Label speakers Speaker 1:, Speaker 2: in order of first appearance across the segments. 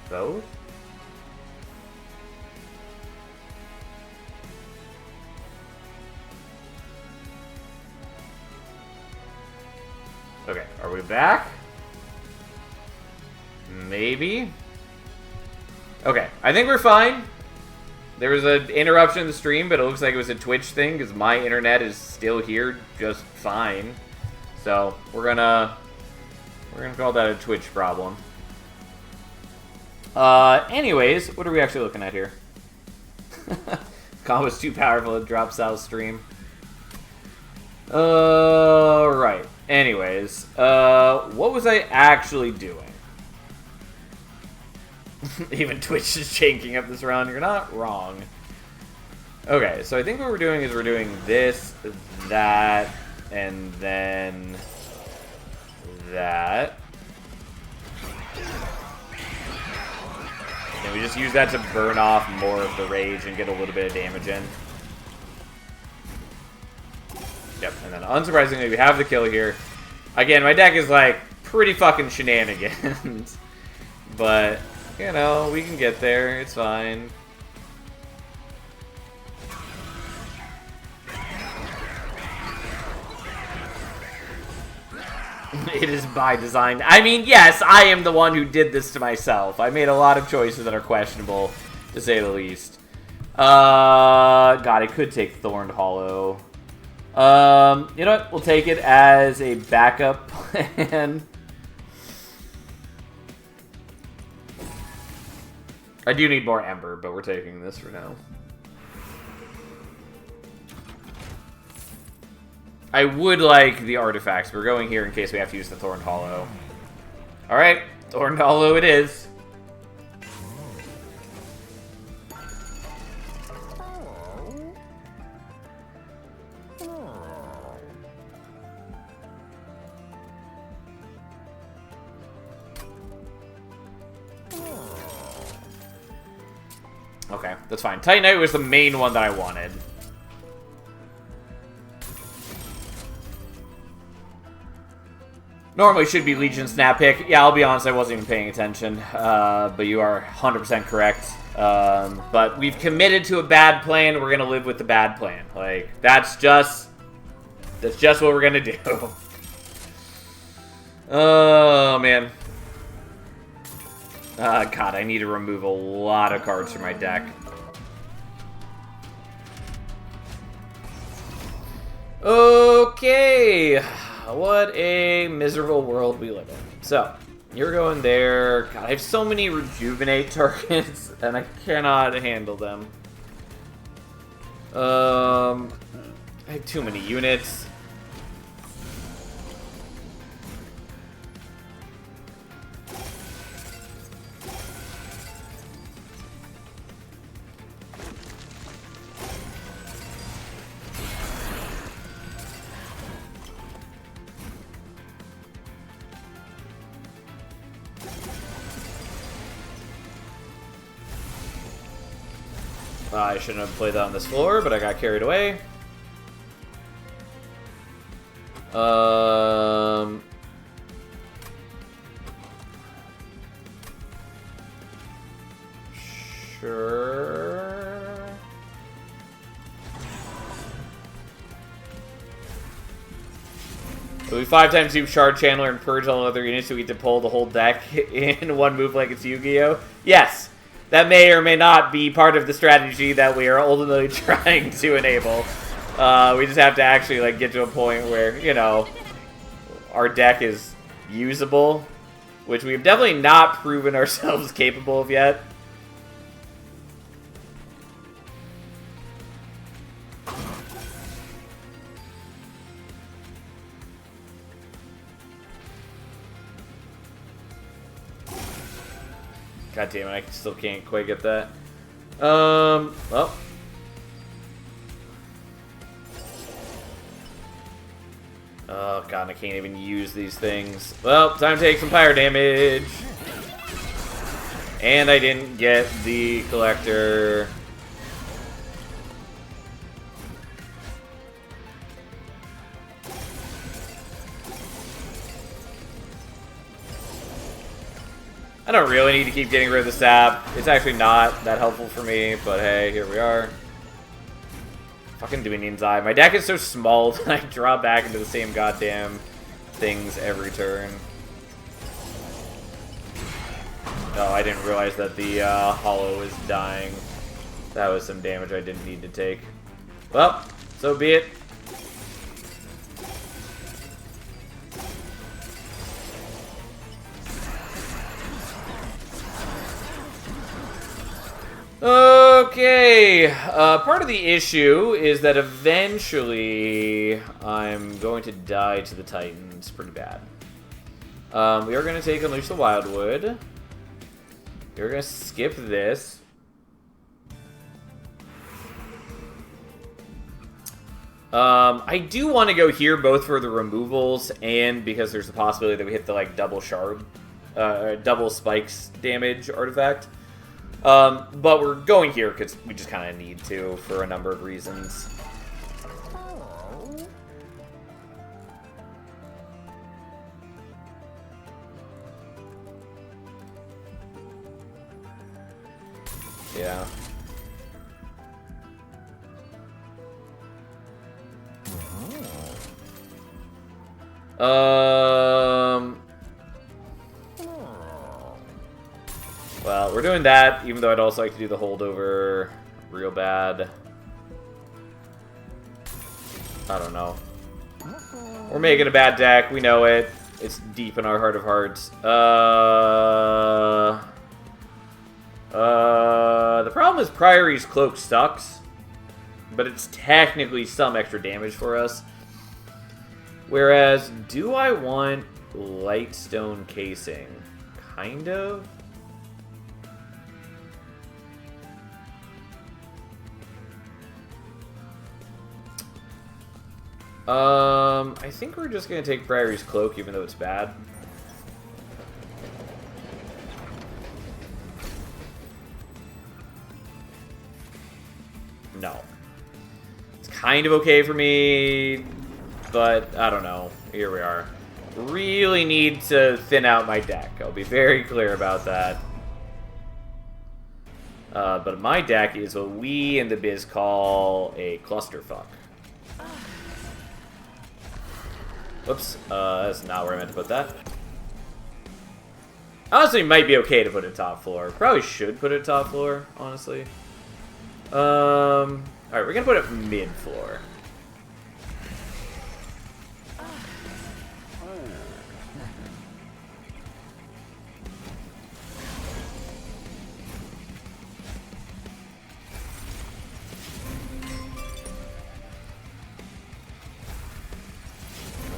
Speaker 1: both? Okay, are we back? Maybe? Okay, I think we're fine. There was an interruption in the stream, but it looks like it was a Twitch thing, because my internet is still here just fine. So, we're gonna call that a Twitch problem. Anyways, what are we actually looking at here? Combo's too powerful, it drops out of stream. Right. Anyways, what was I actually doing? Even Twitch is changing up this round. You're not wrong. Okay, so I think what we're doing is we're doing this, that, and then that. And we just use that to burn off more of the rage and get a little bit of damage in. Yep, and then unsurprisingly, we have the kill here. Again, my deck is like pretty fucking shenanigans. But, you know, we can get there. It's fine. It is by design. I mean, yes, I am the one who did this to myself. I made a lot of choices that are questionable, to say the least. God, I could take Thorned Hollow. You know what? We'll take it as a backup plan. I do need more Ember, but we're taking this for now. I would like the artifacts. We're going here in case we have to use the Thorned Hollow. Alright, Thorned Hollow it is. Okay, that's fine. Titan Knight was the main one that I wanted. Normally should be Legion Snap Pick. Yeah, I'll be honest, I wasn't even paying attention. But you are 100% correct. But we've committed to a bad plan. We're going to live with the bad plan. Like, that's just what we're going to do. Oh, man. God, I need to remove a lot of cards from my deck. Okay. What a miserable world we live in. So, you're going there. God, I have so many rejuvenate targets, and I cannot handle them. I have too many units. I shouldn't have played that on this floor, but I got carried away. Sure. We 5x Zoom Shard Channeler and Purge all other units so we get to pull the whole deck in one move like it's Yu-Gi-Oh! Yes! That may or may not be part of the strategy that we are ultimately trying to enable. We just have to actually like get to a point where, you know, our deck is usable, which we've definitely not proven ourselves capable of yet. God damn it, I still can't quite get that. Well. Oh god, I can't even use these things. Well, time to take some fire damage. And I didn't get the collector. I don't really need to keep getting rid of the sap. It's actually not that helpful for me, but hey, here we are. Fucking doing Ninzai. My deck is so small that I draw back into the same goddamn things every turn. Oh, I didn't realize that the hollow is dying. That was some damage I didn't need to take. Well, so be it. Okay, part of the issue is that eventually I'm going to die to the Titans pretty bad. We are going to take Unleash the Wildwood. We're going to skip this. I do want to go here both for the removals and because there's the possibility that we hit the like double shard, double spikes damage artifact. But we're going here because we just kind of need to for a number of reasons. Yeah. Well, we're doing that, even though I'd also like to do the holdover real bad. I don't know. We're making a bad deck, we know it. It's deep in our heart of hearts. The problem is Priory's Cloak sucks, but it's technically some extra damage for us. Whereas, do I want Lightstone Casing? Kind of. I think we're just gonna take Priory's Cloak, even though it's bad. No. It's kind of okay for me, but I don't know. Here we are. Really need to thin out my deck. I'll be very clear about that. But my deck is what we in the biz call a clusterfuck. Whoops, that's not where I meant to put that. Honestly, it might be okay to put it top floor. Probably should put it top floor, honestly. Alright, we're gonna put it mid floor.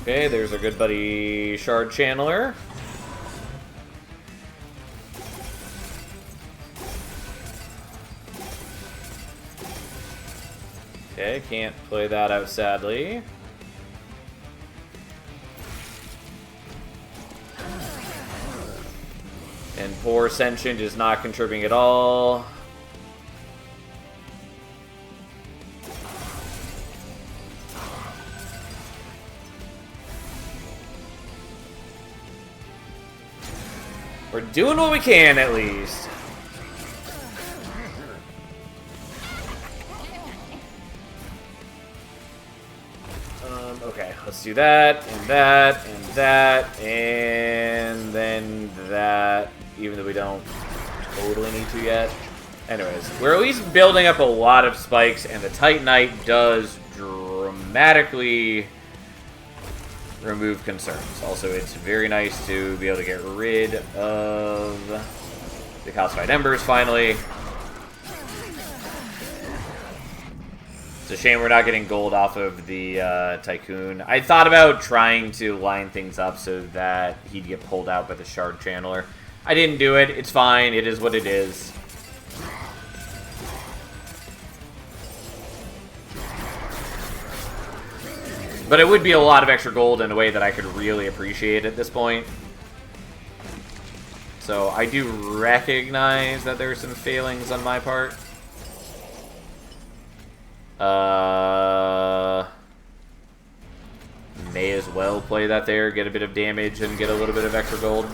Speaker 1: Okay, there's our good buddy Shard Channeler. Okay, can't play that out, sadly. And poor Sentient is not contributing at all. We're doing what we can, at least. Okay, let's do that, and that, and that, and then that, even though we don't totally need to yet. Anyways, we're at least building up a lot of spikes, and the Titanite does dramatically remove concerns. Also, it's very nice to be able to get rid of the calcified embers finally. It's a shame we're not getting gold off of the Tycoon. I thought about trying to line things up so that he'd get pulled out by the Shard Channeler. I didn't do it. It's fine. It is what it is. But it would be a lot of extra gold in a way that I could really appreciate at this point. So I do recognize that there are some failings on my part. May as well play that there, get a bit of damage, and get a little bit of extra gold.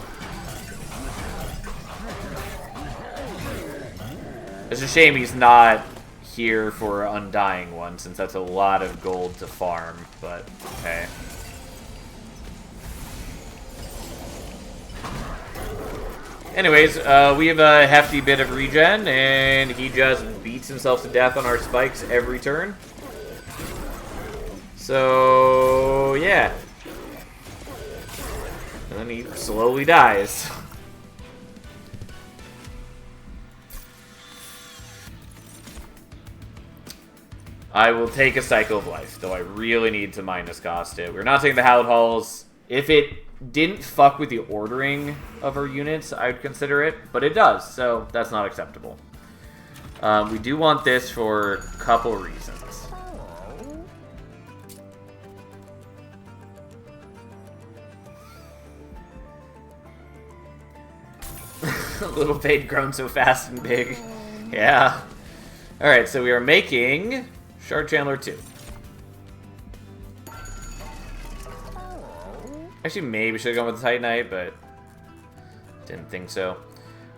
Speaker 1: It's a shame he's not here for Undying One, since that's a lot of gold to farm, but okay. Anyways, we have a hefty bit of regen, and he just beats himself to death on our spikes every turn. So, yeah. And then he slowly dies. I will take a Cycle of Life, though I really need to minus cost it. We're not taking the Hallowed Halls. If it didn't fuck with the ordering of our units, I'd consider it, but it does, so that's not acceptable. We do want this for a couple reasons. Little Fade grown so fast and big. Yeah. Alright, so we are making Shard Chandler 2. Actually, maybe we should have gone with the Titanite, but didn't think so.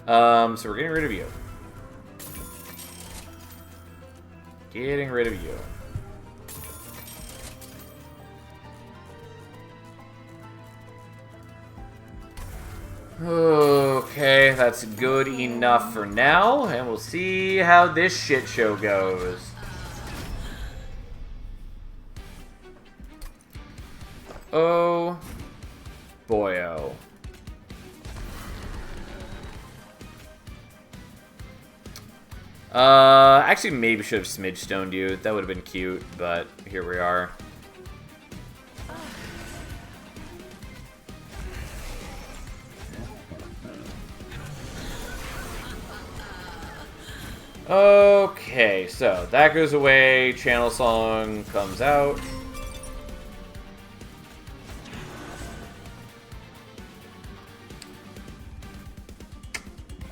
Speaker 1: So we're getting rid of you. Getting rid of you. Okay, that's good enough for now, and we'll see how this shit show goes. Oh boyo. Actually, maybe should have smidge stoned you. That would have been cute, but here we are. Okay, so that goes away. Channel Song comes out.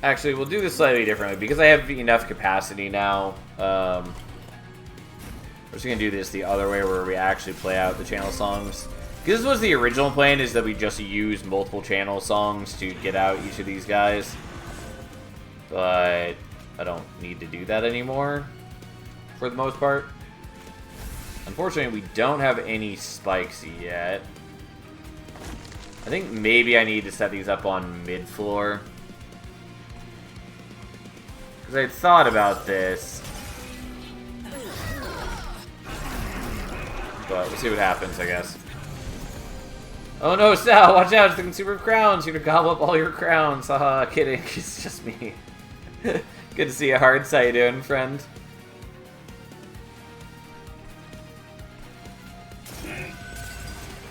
Speaker 1: Actually, we'll do this slightly differently because I have enough capacity now. We're just gonna do this the other way, where we actually play out the channel songs. Because this was the original plan, is that we just use multiple channel songs to get out each of these guys. But I don't need to do that anymore, for the most part. Unfortunately, we don't have any spikes yet. I think maybe I need to set these up on mid-floor. Because I had thought about this. But we'll see what happens, I guess. Oh no, Sal, watch out, it's the consumer of crowns. You're gonna gobble up all your crowns. Haha, kidding, it's just me. Good to see you, Hearts. How you doing, friend?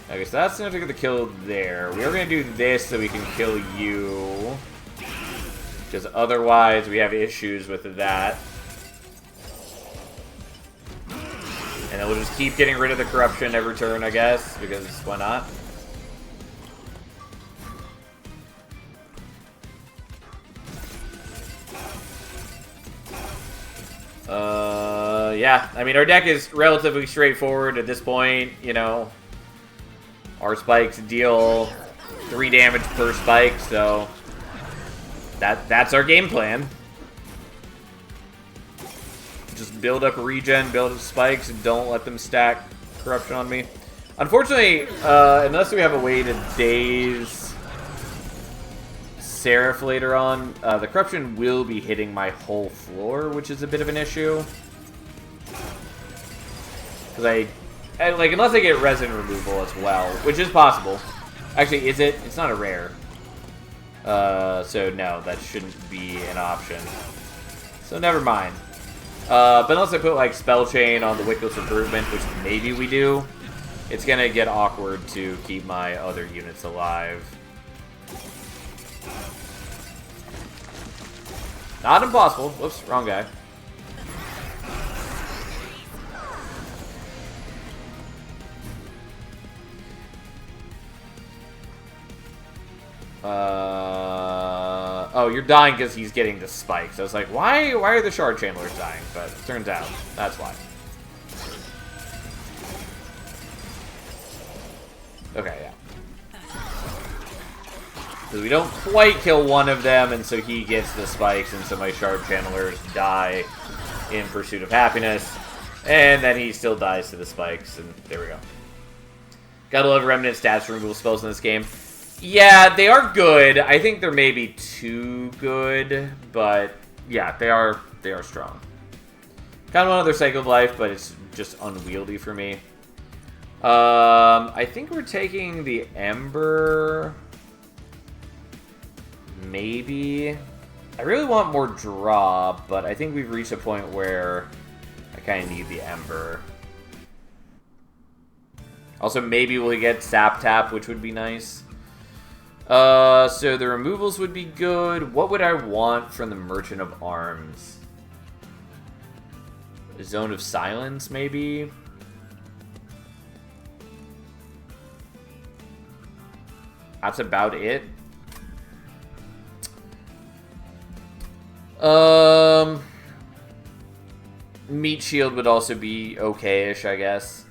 Speaker 1: Okay, so that's enough to get the kill there. We are going to do this so we can kill you. Because otherwise we have issues with that. And then we'll just keep getting rid of the corruption every turn, I guess. Because why not? Yeah, I mean, our deck is relatively straightforward at this point, you know. Our spikes deal 3 damage per spike, so that's our game plan. Just build up regen, build up spikes, and don't let them stack corruption on me. Unfortunately, unless we have a way to daze Seraph later on, the corruption will be hitting my whole floor, which is a bit of an issue. Because like, unless I get resin removal as well, which is possible. Actually, is it? It's not a rare. So no, that shouldn't be an option. So never mind. But unless I put like Spell Chain on the Wickless Improvement, which maybe we do, it's gonna get awkward to keep my other units alive. Not impossible. Whoops, wrong guy. Oh, you're dying because he's getting the spike. So it's like, why are the Shard Chandlers dying? But it turns out, that's why. Okay, yeah. So we don't quite kill one of them, and so he gets the spikes, and so my shard channelers die in pursuit of happiness. And then he still dies to the spikes, and there we go. Gotta love remnant stats removal spells in this game. Yeah, they are good. I think they're maybe too good, but yeah, they are strong. Kind of want another Cycle of Life, but it's just unwieldy for me. I think we're taking the Ember. Maybe. I really want more draw, but I think we've reached a point where I kind of need the Ember. Also, maybe we'll get Sap Tap, which would be nice. So the removals would be good. What would I want from the Merchant of Arms? A Zone of Silence, maybe? That's about it. Meat Shield would also be okay-ish, I guess.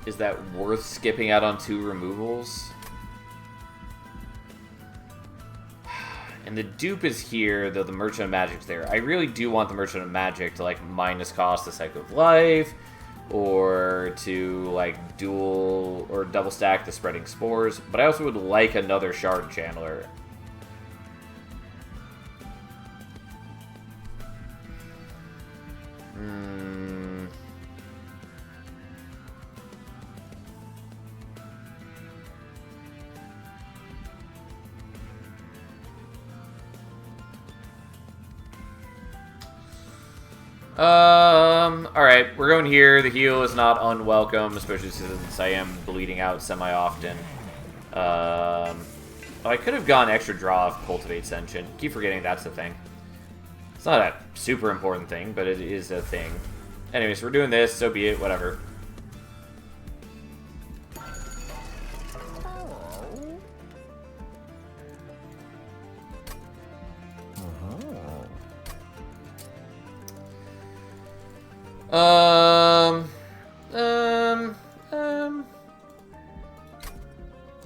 Speaker 1: Is that worth skipping out on 2 removals? And the dupe is here, though the Merchant of Magic's there. I really do want the Merchant of Magic to, like, minus cost the Cycle of Life, or to, like, dual or double stack the Spreading Spores. But I also would like another Shard Channeler. Alright, we're going here. The heal is not unwelcome, especially since I am bleeding out semi-often. I could have gone extra draw of Cultivate Sentient. Keep forgetting that's the thing. It's not a super important thing, but it is a thing. Anyways, we're doing this, so be it, whatever.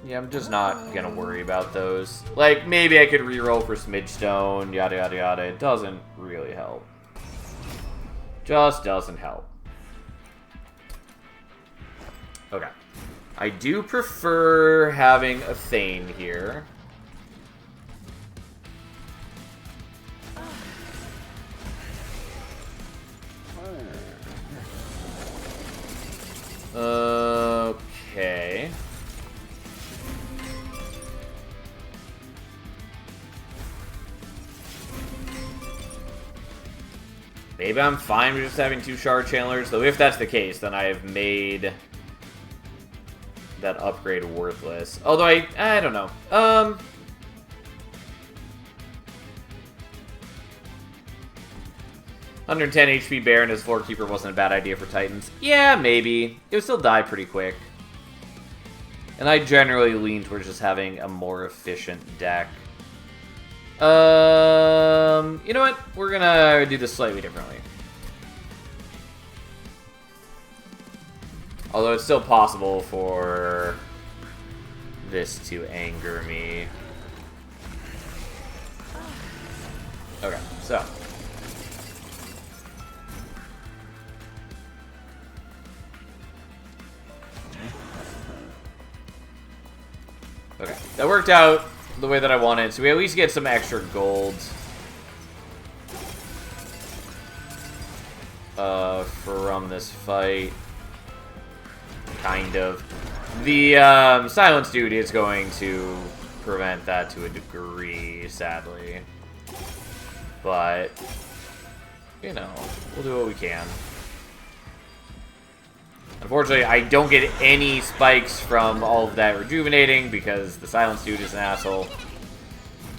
Speaker 1: Yeah, I'm just not gonna worry about those. Like, maybe I could reroll for Smidgestone, yada yada yada. It doesn't really help. Just doesn't help. Okay. I do prefer having a Thane here. Okay. Maybe I'm fine with just having 2 Shard Channelers, though if that's the case, then I have made that upgrade worthless. Although I don't know. 110 HP Baron as Floor Keeper wasn't a bad idea for Titans. Yeah, maybe. It would still die pretty quick. And I generally lean towards just having a more efficient deck. You know what? We're gonna do this slightly differently. Although it's still possible for this to anger me. Okay, so. Okay, that worked out the way that I wanted, so we at least get some extra gold. From this fight. Kind of. The Silence Dude is going to prevent that to a degree, sadly. But, you know, we'll do what we can. Unfortunately, I don't get any spikes from all of that rejuvenating because the Silence Dude is an asshole.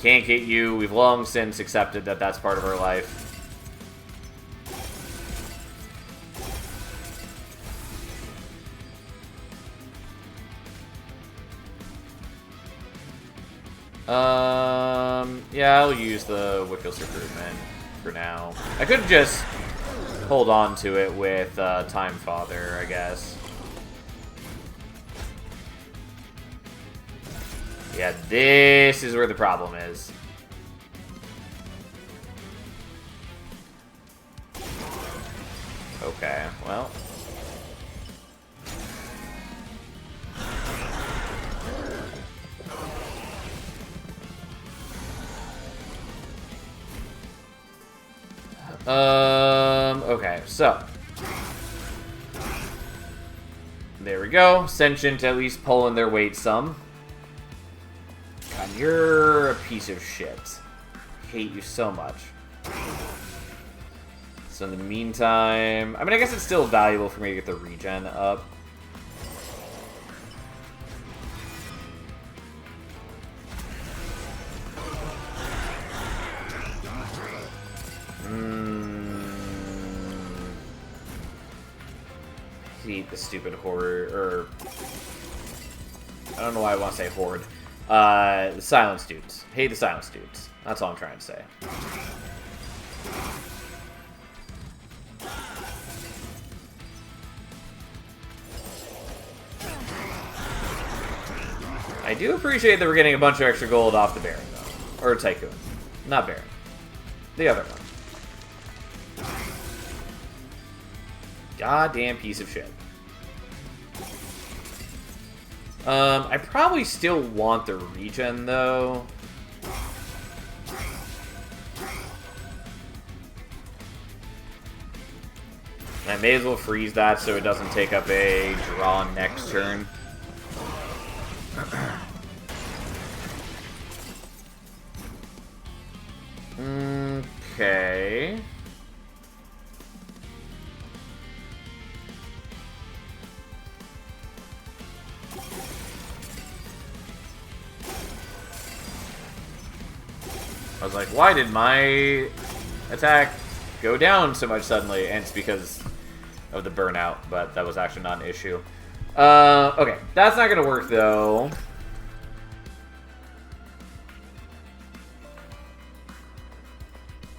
Speaker 1: Can't get you. We've long since accepted that that's part of our life. Yeah, I'll use the Wickless Recruitment. for now. I could just hold on to it with Time Father, I guess. Yeah, this is where the problem is. Okay, well. Okay, so. There we go. Sentient at least pulling their weight some. God, you're a piece of shit. Hate you so much. So in the meantime, I mean, I guess it's still valuable for me to get the regen up. Hate the stupid horde, or I don't know why I want to say horde. The silence dudes. Hate the silence dudes. That's all I'm trying to say. I do appreciate that we're getting a bunch of extra gold off the Baron, though. Or Tycoon. Not Baron. The other one. Goddamn piece of shit. I probably still want the regen, though. I may as well freeze that so it doesn't take up a draw next turn. Okay. I was like, why did my attack go down so much suddenly? And it's because of the burnout, but that was actually not an issue. Okay, that's not gonna work though.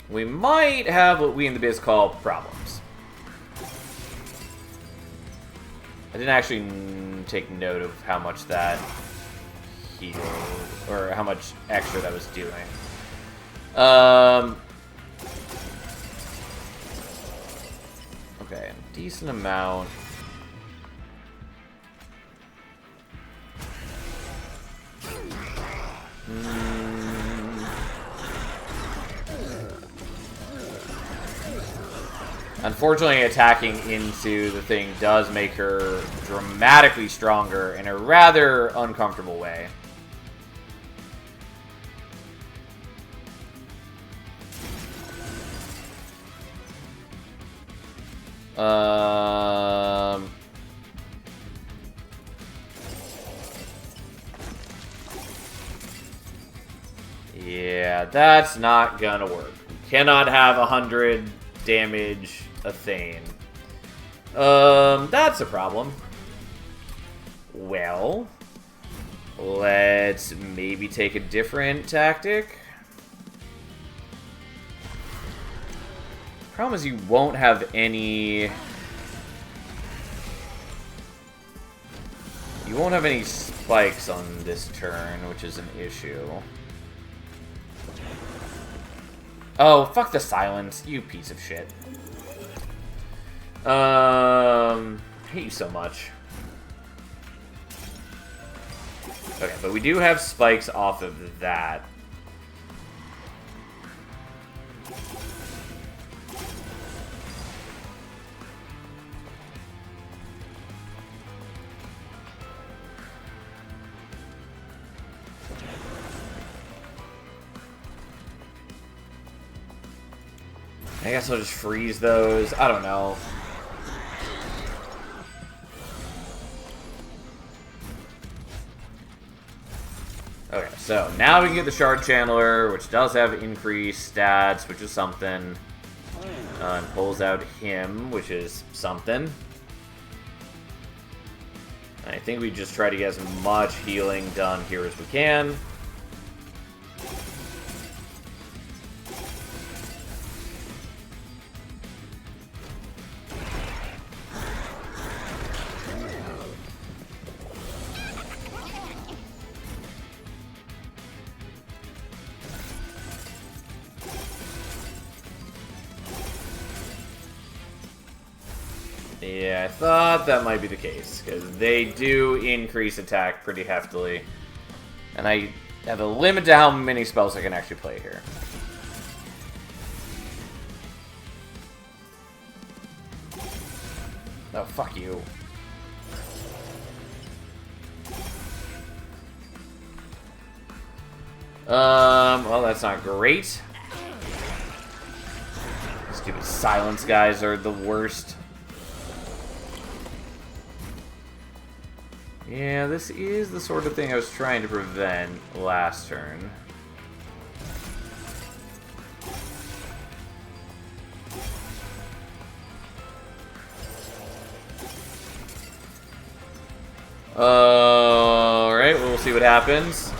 Speaker 1: We might have what we in the biz call problems. I didn't actually take note of how much that healed, or how much extra that was doing. Okay, a decent amount. Unfortunately, attacking into the thing does make her dramatically stronger in a rather uncomfortable way. Yeah, that's not gonna work. We cannot have 100 damage a Thane. That's a problem. Well, let's maybe take a different tactic. Problem is you won't have any... You won't have any spikes on this turn, which is an issue. Oh, fuck the silence, you piece of shit. I hate you so much. Okay, but we do have spikes off of that. I guess I'll just freeze those. I don't know. Okay, so now we can get the Shard Channeler, which does have increased stats, which is something. And pulls out him, which is something. I think we just try to get as much healing done here as we can. Yeah, I thought that might be the case, because they do increase attack pretty heftily. And I have a limit to how many spells I can actually play here. Oh, fuck you. Well, that's not great. Stupid silence guys are the worst. Yeah, this is the sort of thing I was trying to prevent last turn. Alright, we'll see what happens.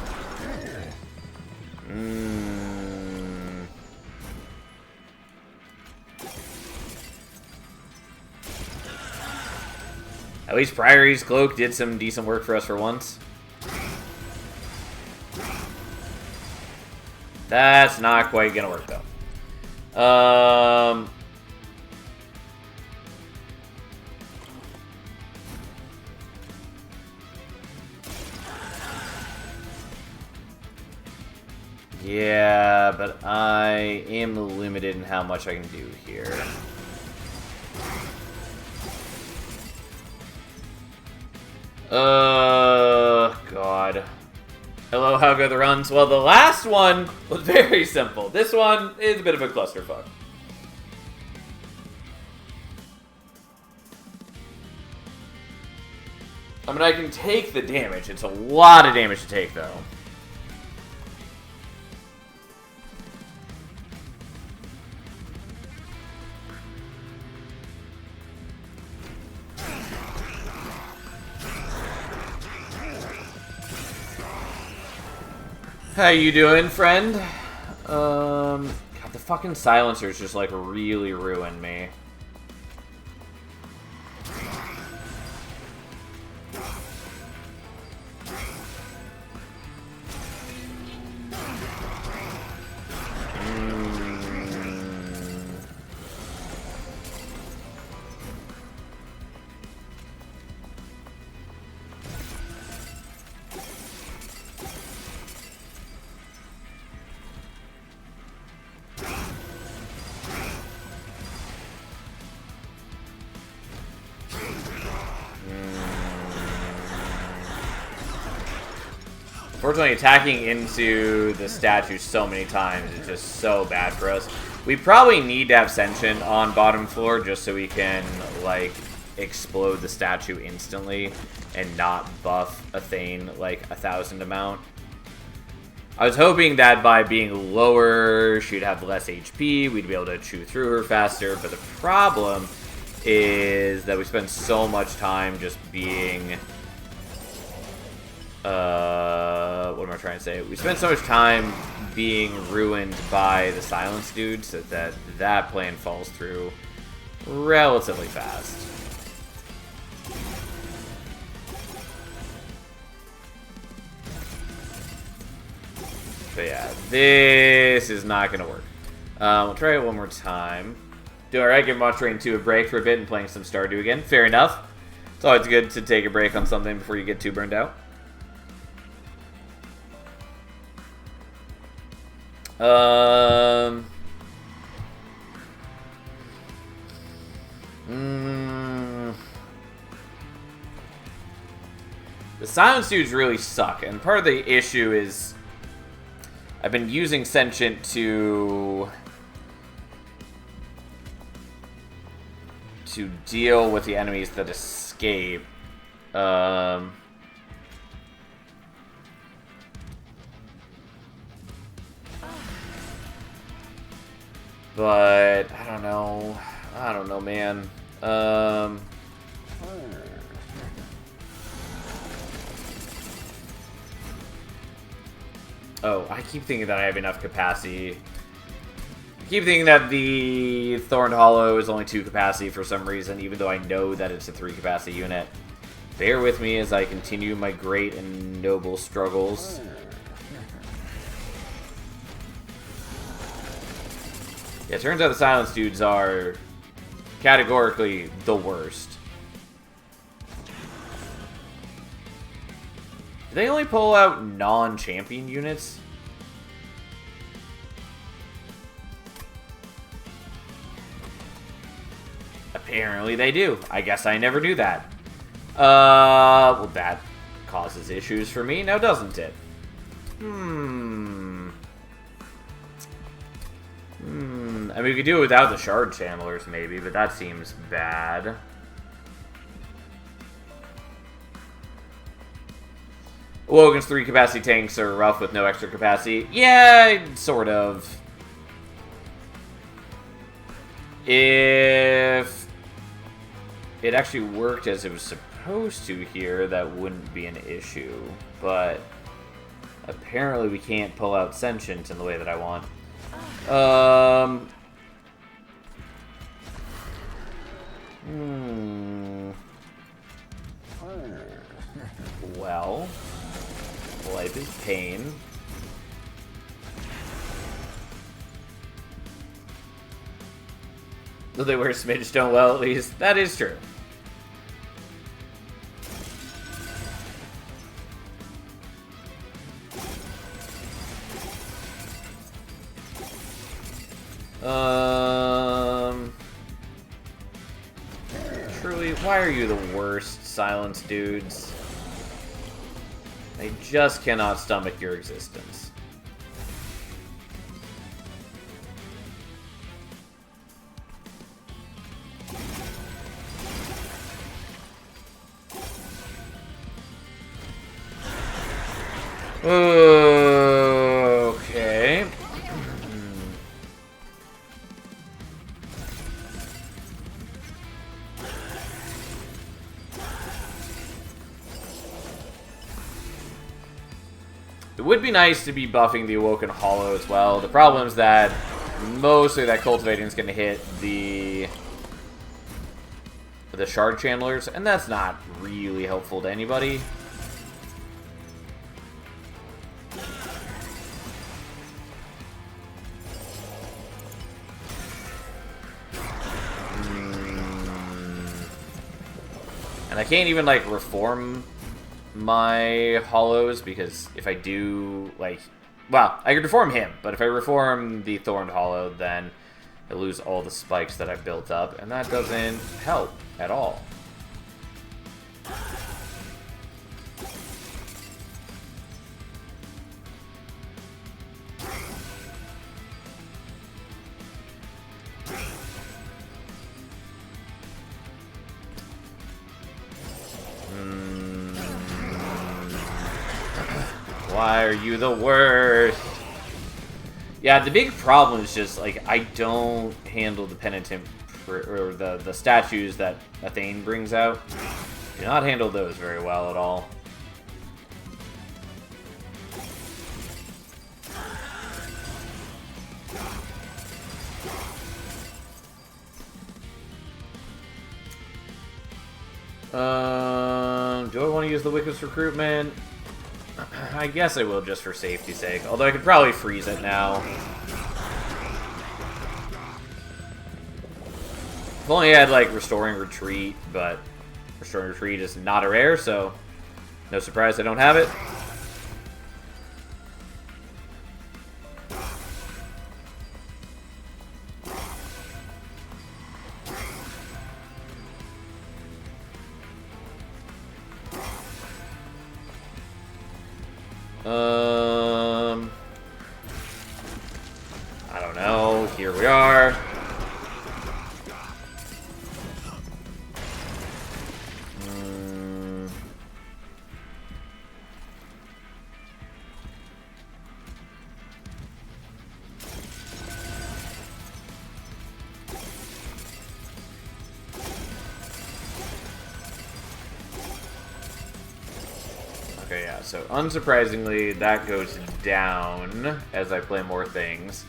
Speaker 1: At least Priory's Cloak did some decent work for us for once. That's not quite gonna work though. Yeah, but I am limited in how much I can do here. God. Hello, how go the runs? Well, the last one was very simple. This one is a bit of a clusterfuck. I mean, I can take the damage. It's a lot of damage to take, though. How you doing, friend? God, the fucking silencers just, like, really ruined me. Unfortunately, attacking into the statue so many times is just so bad for us. We probably need to have Sentient on bottom floor just so we can, like, explode the statue instantly and not buff a Thane, like, 1,000 amount. I was hoping that by being lower, she'd have less HP, we'd be able to chew through her faster, but the problem is that we spend so much time just being... what am I trying to say? We spent so much time being ruined by the silence dude so that that plan falls through relatively fast. But yeah, this is not going to work. We'll try it one more time. Do alright, give Monster Train 2 a break for a bit and playing some Stardew again. Fair enough. It's always good to take a break on something before you get too burned out. The silence dudes really suck, and part of the issue is I've been using Sentient to deal with the enemies that escape. But I don't know. I don't know, man. Oh, I keep thinking that I have enough capacity. I keep thinking that the Thorned Hollow is only 2 capacity for some reason, even though I know that it's a 3 capacity unit. Bear with me as I continue my great and noble struggles. Yeah, it turns out the silence dudes are Categorically the worst. Do they only pull out non-champion units? Apparently they do. I guess I never knew that. Well, that causes issues for me, now doesn't it? I mean, we could do it without the shard channelers, maybe, but that seems bad. Wogan's 3 capacity tanks are rough with no extra capacity. Yeah, sort of. If it actually worked as it was supposed to here, that wouldn't be an issue. But apparently we can't pull out Sentient in the way that I want. Well, life is pain. Though they wear smidge stone well, at least. That is true. Truly, why are you the worst, silence dudes? I just cannot stomach your existence. Okay. It would be nice to be buffing the Awoken Hollow as well. The problem is that mostly that cultivating is going to hit the shard channelers, and that's not really helpful to anybody. And I can't even, like, reform my hollows, because if I do, like, well, I could reform him, but if I reform the Thorned Hollow, then I lose all the spikes that I've built up, and that doesn't help at all. Why are you the worst? Yeah, the big problem is just, like, I don't handle the penitent, or the statues that Athane brings out. Do not handle those very well at all. Do I want to use the Wicked's recruitment? I guess I will, just for safety's sake. Although I could probably freeze it now. I've only had, like, Restoring Retreat, but Restoring Retreat is not a rare, so no surprise I don't have it. I don't know. Here we are. Okay, yeah, so unsurprisingly, that goes down as I play more things.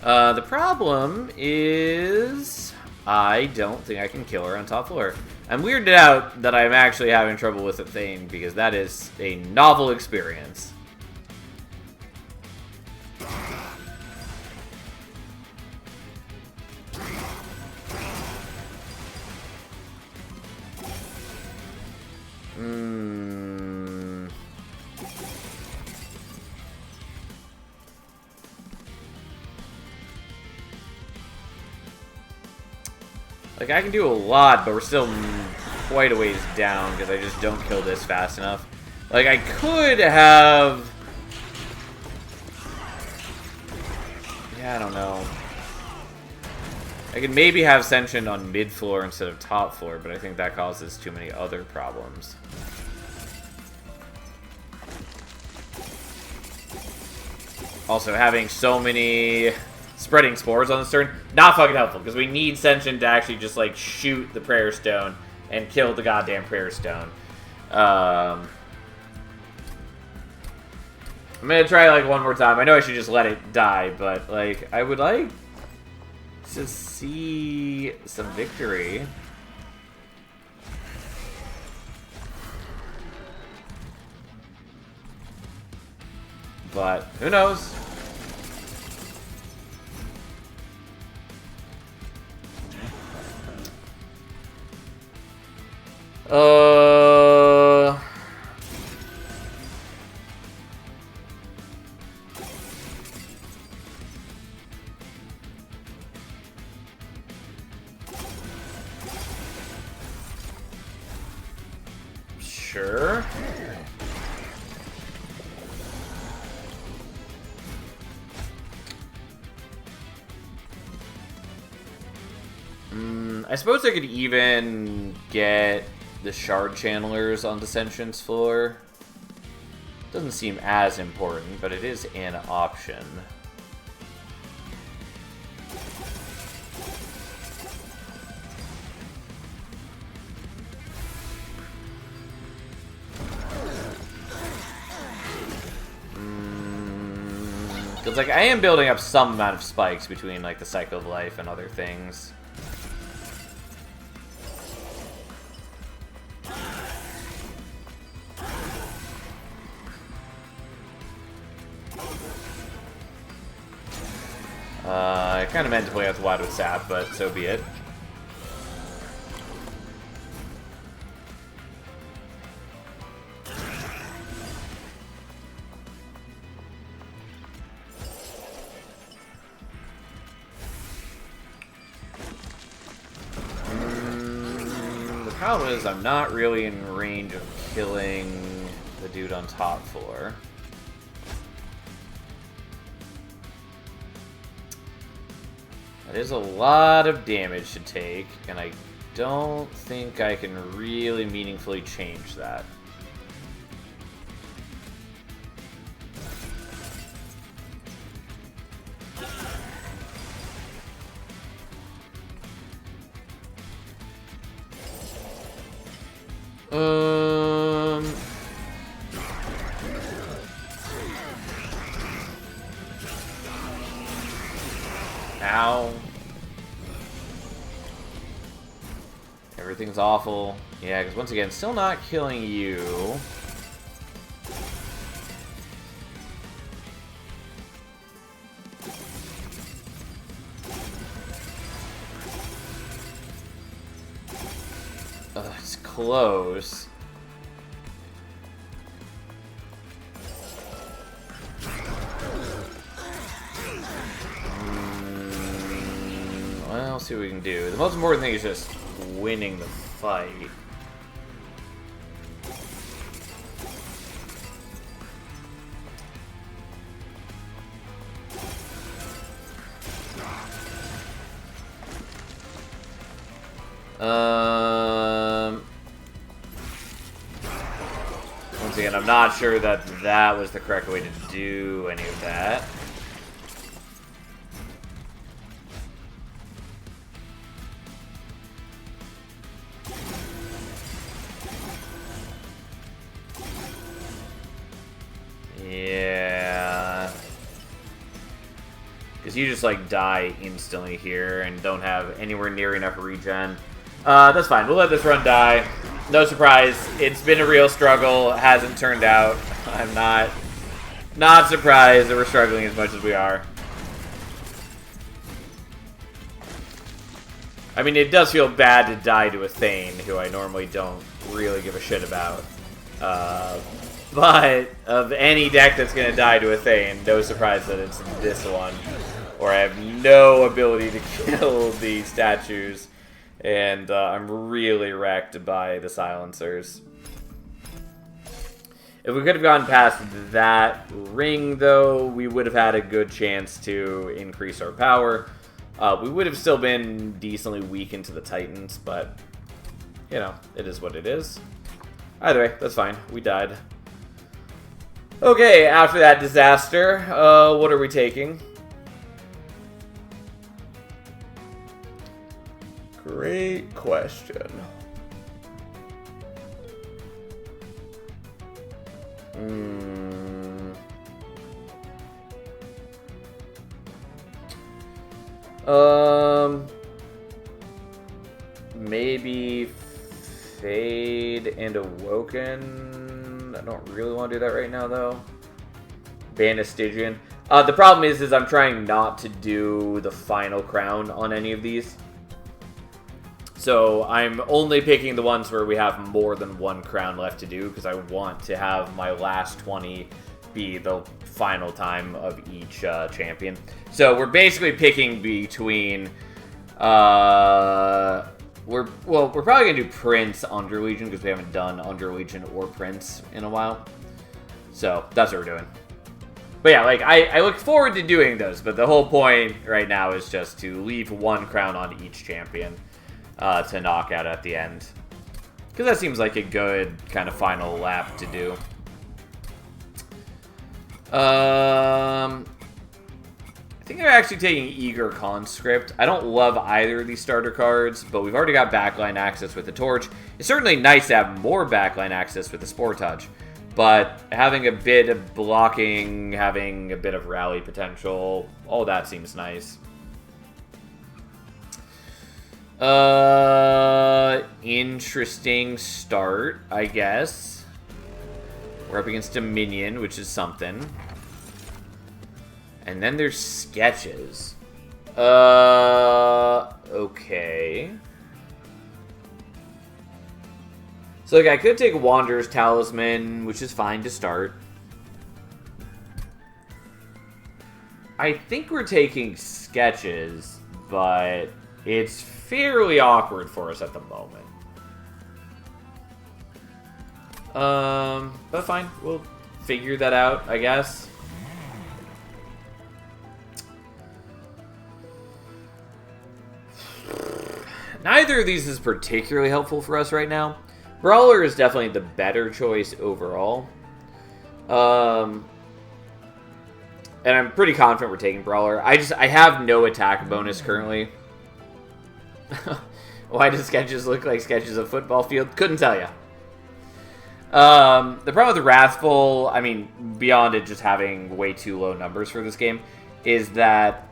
Speaker 1: The problem is I don't think I can kill her on top floor. I'm weirded out that I'm actually having trouble with Athane, because that is a novel experience. Like, I can do a lot, but we're still quite a ways down because I just don't kill this fast enough. Like, I could have... Yeah, I don't know. I could maybe have Sentient on mid-floor instead of top floor, but I think that causes too many other problems. Also, having so many spreading spores on this turn, not fucking helpful, because we need Sentient to actually just, like, shoot the Prayer Stone and kill the goddamn Prayer Stone. I'm gonna try, like, one more time. I know I should just let it die, but, like, I would like to see some victory. But, who knows? Sure. I suppose I could even get the Shard Channelers on Sentient's floor. Doesn't seem as important, but it is an option. Because, like, I am building up some amount of spikes between, like, the Cycle of Life and other things. I kind of meant to play out the Wide with Sap, but so be it. The problem is I'm not really in range of killing the dude on top floor. That is a lot of damage to take, and I don't think I can really meaningfully change that. Ow. Everything's awful. Yeah, because once again, still not killing you. Ugh, it's close. Well, see what we can do. The most important thing is just winning the fight. Once again, I'm not sure that that was the correct way to do any of that. Yeah. Because you just, like, die instantly here and don't have anywhere near enough regen. That's fine. We'll let this run die. No surprise. It's been a real struggle. It hasn't turned out. I'm not surprised that we're struggling as much as we are. I mean, it does feel bad to die to a Thane, who I normally don't really give a shit about. But of any deck that's going to die to a Thane, no surprise that it's this one. Or I have no ability to kill the statues. And I'm really wrecked by the silencers. If we could have gone past that ring, though, we would have had a good chance to increase our power. We would have still been decently weak into the Titans, but, you know, it is what it is. Either way, that's fine. We died. Okay, after that disaster, what are we taking? Great question. Maybe Fade and Awoken. I don't really want to do that right now, though. Banistigian. The problem is I'm trying not to do the final crown on any of these. So I'm only picking the ones where we have more than one crown left to do, because I want to have my last 20 be the final time of each champion. So we're basically picking between... we're probably going to do Prince Under Legion, because we haven't done Under Legion or Prince in a while. So that's what we're doing. But yeah, like, I look forward to doing those, but the whole point right now is just to leave one crown on each champion. To knock out at the end. Because that seems like a good kind of final lap to do. I think they're actually taking Eager Conscript. I don't love either of these starter cards, but we've already got backline access with the Torch. It's certainly nice to have more backline access with the Spore Touch, but having a bit of blocking, having a bit of rally potential, all that seems nice. Interesting start, I guess. We're up against a minion, which is something. And then there's sketches. Okay. So, like, I could take Wanderer's Talisman, which is fine to start. I think we're taking sketches, but it's fairly awkward for us at the moment. But fine, we'll figure that out, I guess. Neither of these is particularly helpful for us right now. Brawler is definitely the better choice overall. And I'm pretty confident we're taking Brawler. I have no attack bonus currently. Why do sketches look like sketches of football field? Couldn't tell you. The problem with Wrathful, I mean, beyond it just having way too low numbers for this game, is that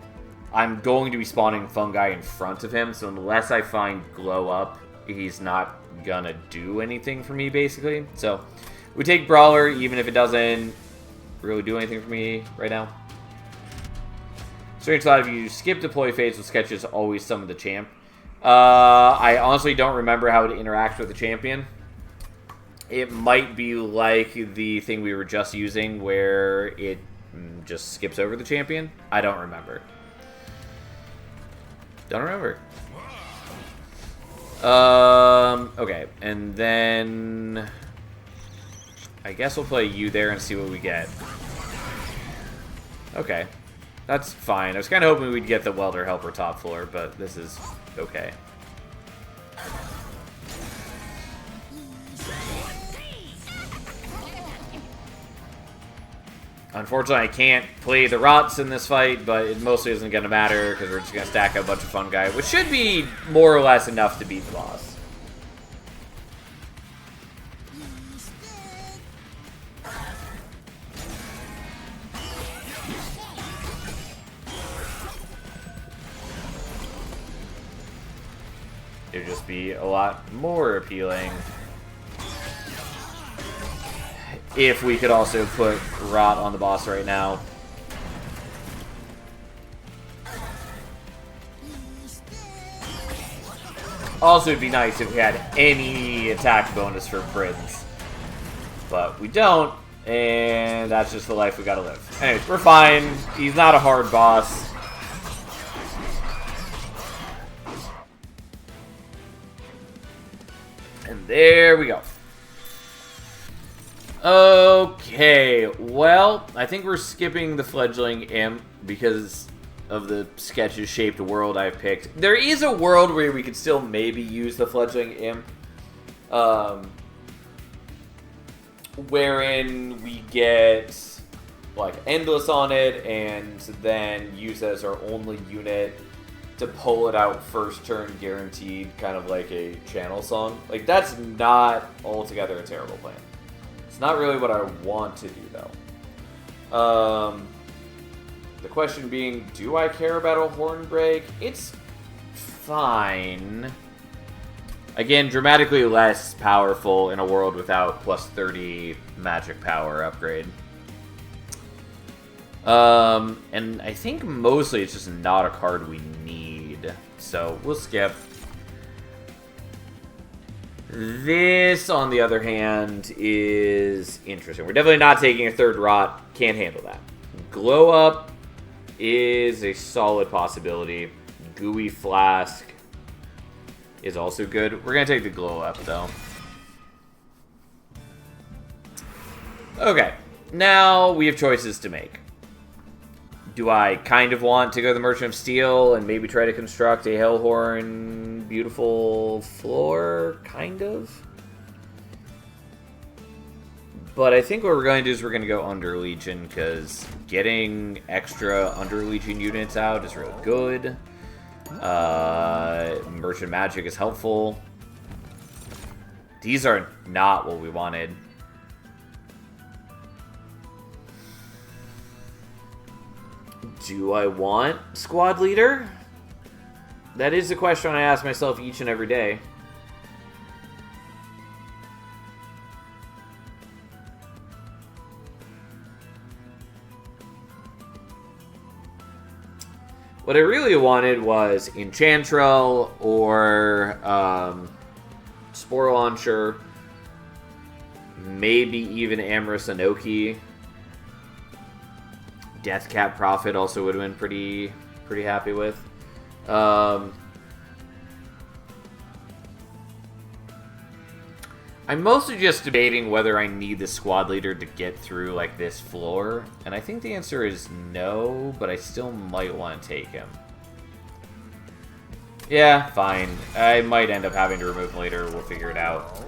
Speaker 1: I'm going to be spawning fungi in front of him, so unless I find Glow Up, he's not gonna do anything for me, basically. So, we take Brawler, even if it doesn't really do anything for me right now. Strange thought, if you skip deploy phase with sketches, always summon the champ. I honestly don't remember how it interacts with the champion. It might be like the thing we were just using where it just skips over the champion. I don't remember. Okay, and then I guess we'll play you there and see what we get. Okay, that's fine. I was kind of hoping we'd get the Welder Helper top floor, but this is okay. Unfortunately, I can't play the Rots in this fight, but it mostly isn't going to matter because we're just going to stack a bunch of fungi, which should be more or less enough to beat the boss. It would just be a lot more appealing if we could also put Rot on the boss right now. Also, it'd be nice if we had any attack bonus for Prince. But we don't, and that's just the life we gotta live. Anyways, we're fine. He's not a hard boss. And there we go. Okay, well, I think we're skipping the fledgling imp because of the sketches-shaped world I've picked. There is a world where we could still maybe use the fledgling imp, wherein we get like endless on it and then use it as our only unit to pull it out first turn guaranteed, kind of like a channel song. Like, that's not altogether a terrible plan. It's not really what I want to do, though. The question being, do I care about a horn break? It's fine. Again, dramatically less powerful in a world without plus 30 magic power upgrade. And I think mostly it's just not a card we need. So we'll skip. This, on the other hand, is interesting. We're definitely not taking a third rot. Can't handle that. Glow Up is a solid possibility. Gooey Flask is also good. We're going to take the Glow Up, though. Okay. Now we have choices to make. Do I kind of want to go the Merchant of Steel and maybe try to construct a Hellhorn Beautiful Floor? Kind of. But I think what we're going to do is we're going to go Under Legion, because getting extra Under Legion units out is really good. Merchant Magic is helpful. These are not what we wanted. Do I want Squad Leader? That is the question I ask myself each and every day. What I really wanted was Enchantrell or Spore Launcher, maybe even Amorous Anoki. Deathcap Prophet also would have been pretty happy with. I'm mostly just debating whether I need the Squad Leader to get through like this floor, and I think the answer is no, but I still might want to take him. Yeah, fine. I might end up having to remove him later. We'll figure it out.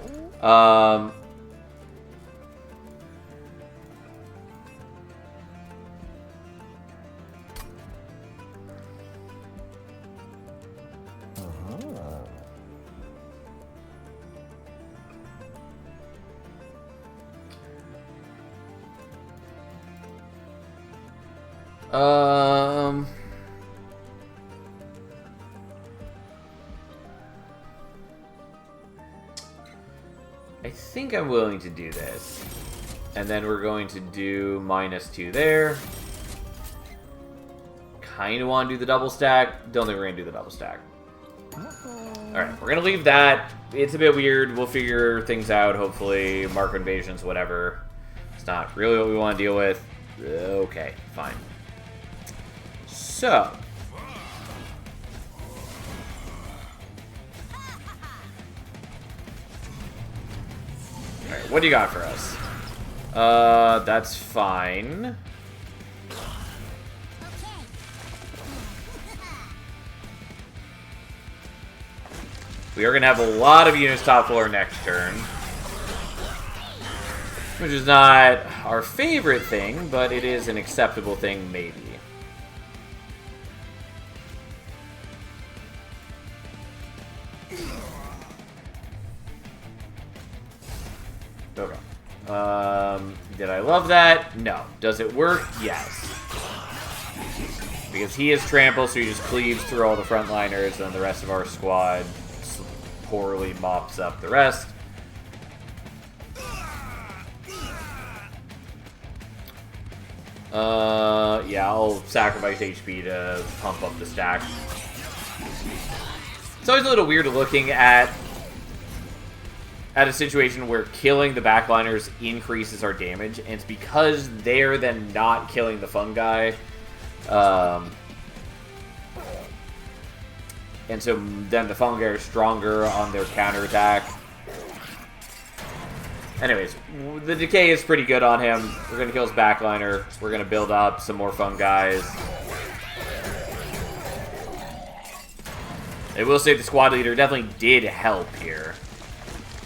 Speaker 1: I think I'm willing to do this. And then we're going to do -2 there. Kind of want to do the double stack. Don't think we're going to do the double stack. Alright, we're going to leave that. It's a bit weird. We'll figure things out, hopefully. Mark invasions, whatever. It's not really what we want to deal with. Okay, fine. So. Alright, what do you got for us? That's fine. We are going to have a lot of units top floor next turn. Which is not our favorite thing, but it is an acceptable thing, maybe. Okay. Did I love that? No. Does it work? Yes. Because he is trample, so he just cleaves through all the frontliners, and the rest of our squad poorly mops up the rest. Yeah, I'll sacrifice HP to pump up the stack. It's always a little weird looking at a situation where killing the backliners increases our damage, and it's because they're then not killing the fungi. And so then the fungi are stronger on their counterattack. Anyways, the decay is pretty good on him. We're going to kill his backliner. We're going to build up some more fun guys. I will say the squad leader definitely did help here.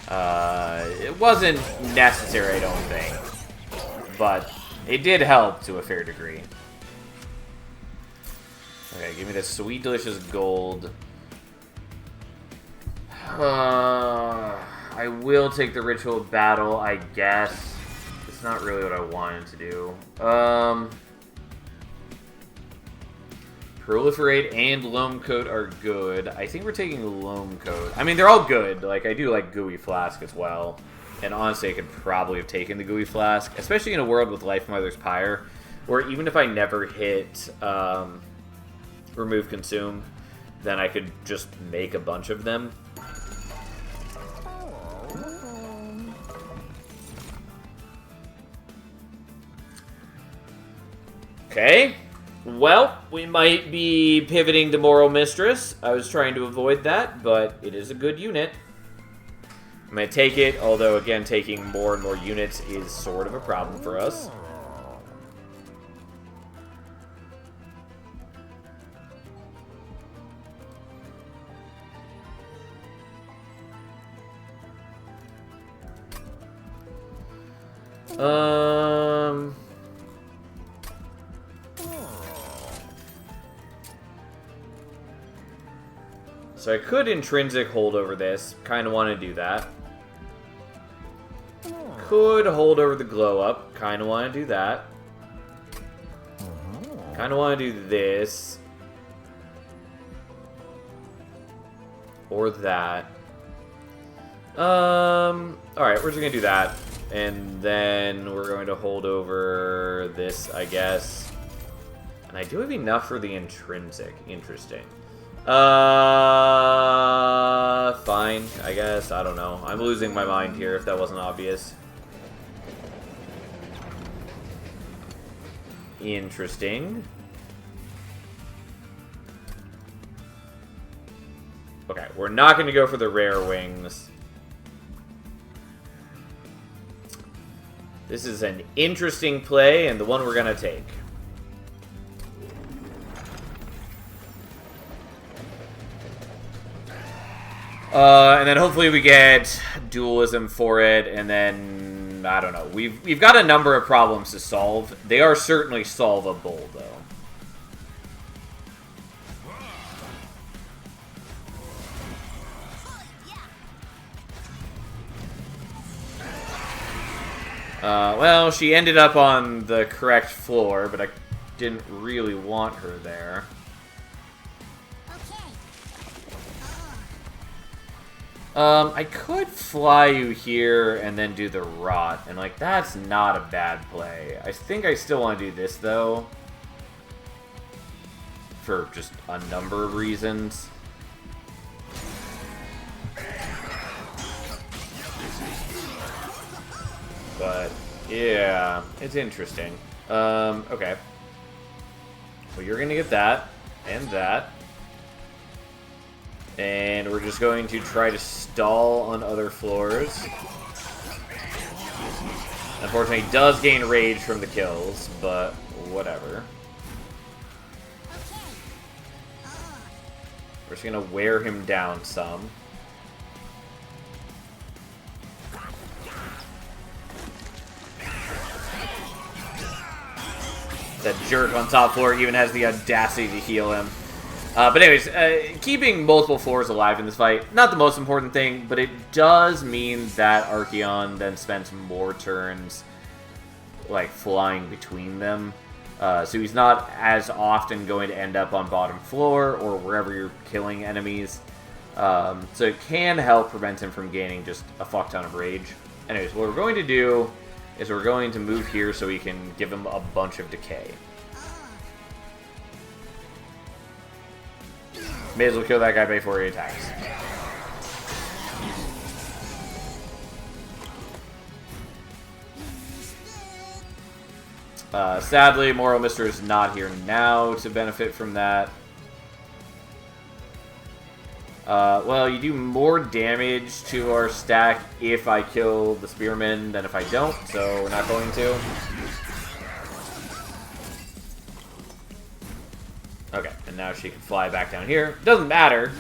Speaker 1: It wasn't necessary, I don't think. But it did help to a fair degree. Okay, give me this sweet, delicious gold. I will take the ritual battle, I guess. It's not really what I wanted to do. Proliferate and Loam Coat are good. I think we're taking Loam Coat. I mean, they're all good. Like, I do like Gooey Flask as well. And honestly, I could probably have taken the Gooey Flask, especially in a world with Life Mother's Pyre, where even if I never hit Remove Consume, then I could just make a bunch of them. Okay. Well, we might be pivoting to Moral Mistress. I was trying to avoid that, but it is a good unit. I'm going to take it, although, again, taking more and more units is sort of a problem for us. So I could intrinsic hold over this. Kind of want to do that. Could hold over the glow up. Kind of want to do that. Kind of want to do this. Or that. Alright, we're just going to do that. And then we're going to hold over this, I guess. And I do have enough for the intrinsic. Interesting. Fine, I guess. I don't know. I'm losing my mind here, if that wasn't obvious. Interesting. Okay, we're not going to go for the rare wings. This is an interesting play, and the one we're going to take. And then hopefully we get dualism for it, and then, I don't know. We've got a number of problems to solve. They are certainly solvable, though. Well, she ended up on the correct floor, but I didn't really want her there. I could fly you here and then do the rot, and like that's not a bad play. I think I still want to do this though, for just a number of reasons. But yeah, it's interesting. Okay. Well, you're gonna get that and that. And we're just going to try to stall on other floors. Unfortunately, he does gain rage from the kills, but whatever. We're just going to wear him down some. That jerk on top floor even has the audacity to heal him. But anyways, keeping multiple floors alive in this fight, not the most important thing, but it does mean that Archeon then spends more turns, like, flying between them. So he's not as often going to end up on bottom floor or wherever you're killing enemies. So it can help prevent him from gaining just a fuck ton of rage. Anyways, what we're going to do is we're going to move here so we can give him a bunch of decay. May as well kill that guy before he attacks. Sadly, Moral Mister is not here now to benefit from that. Well, you do more damage to our stack if I kill the spearman than if I don't, so we're not going to. Okay, and now she can fly back down here. Doesn't matter.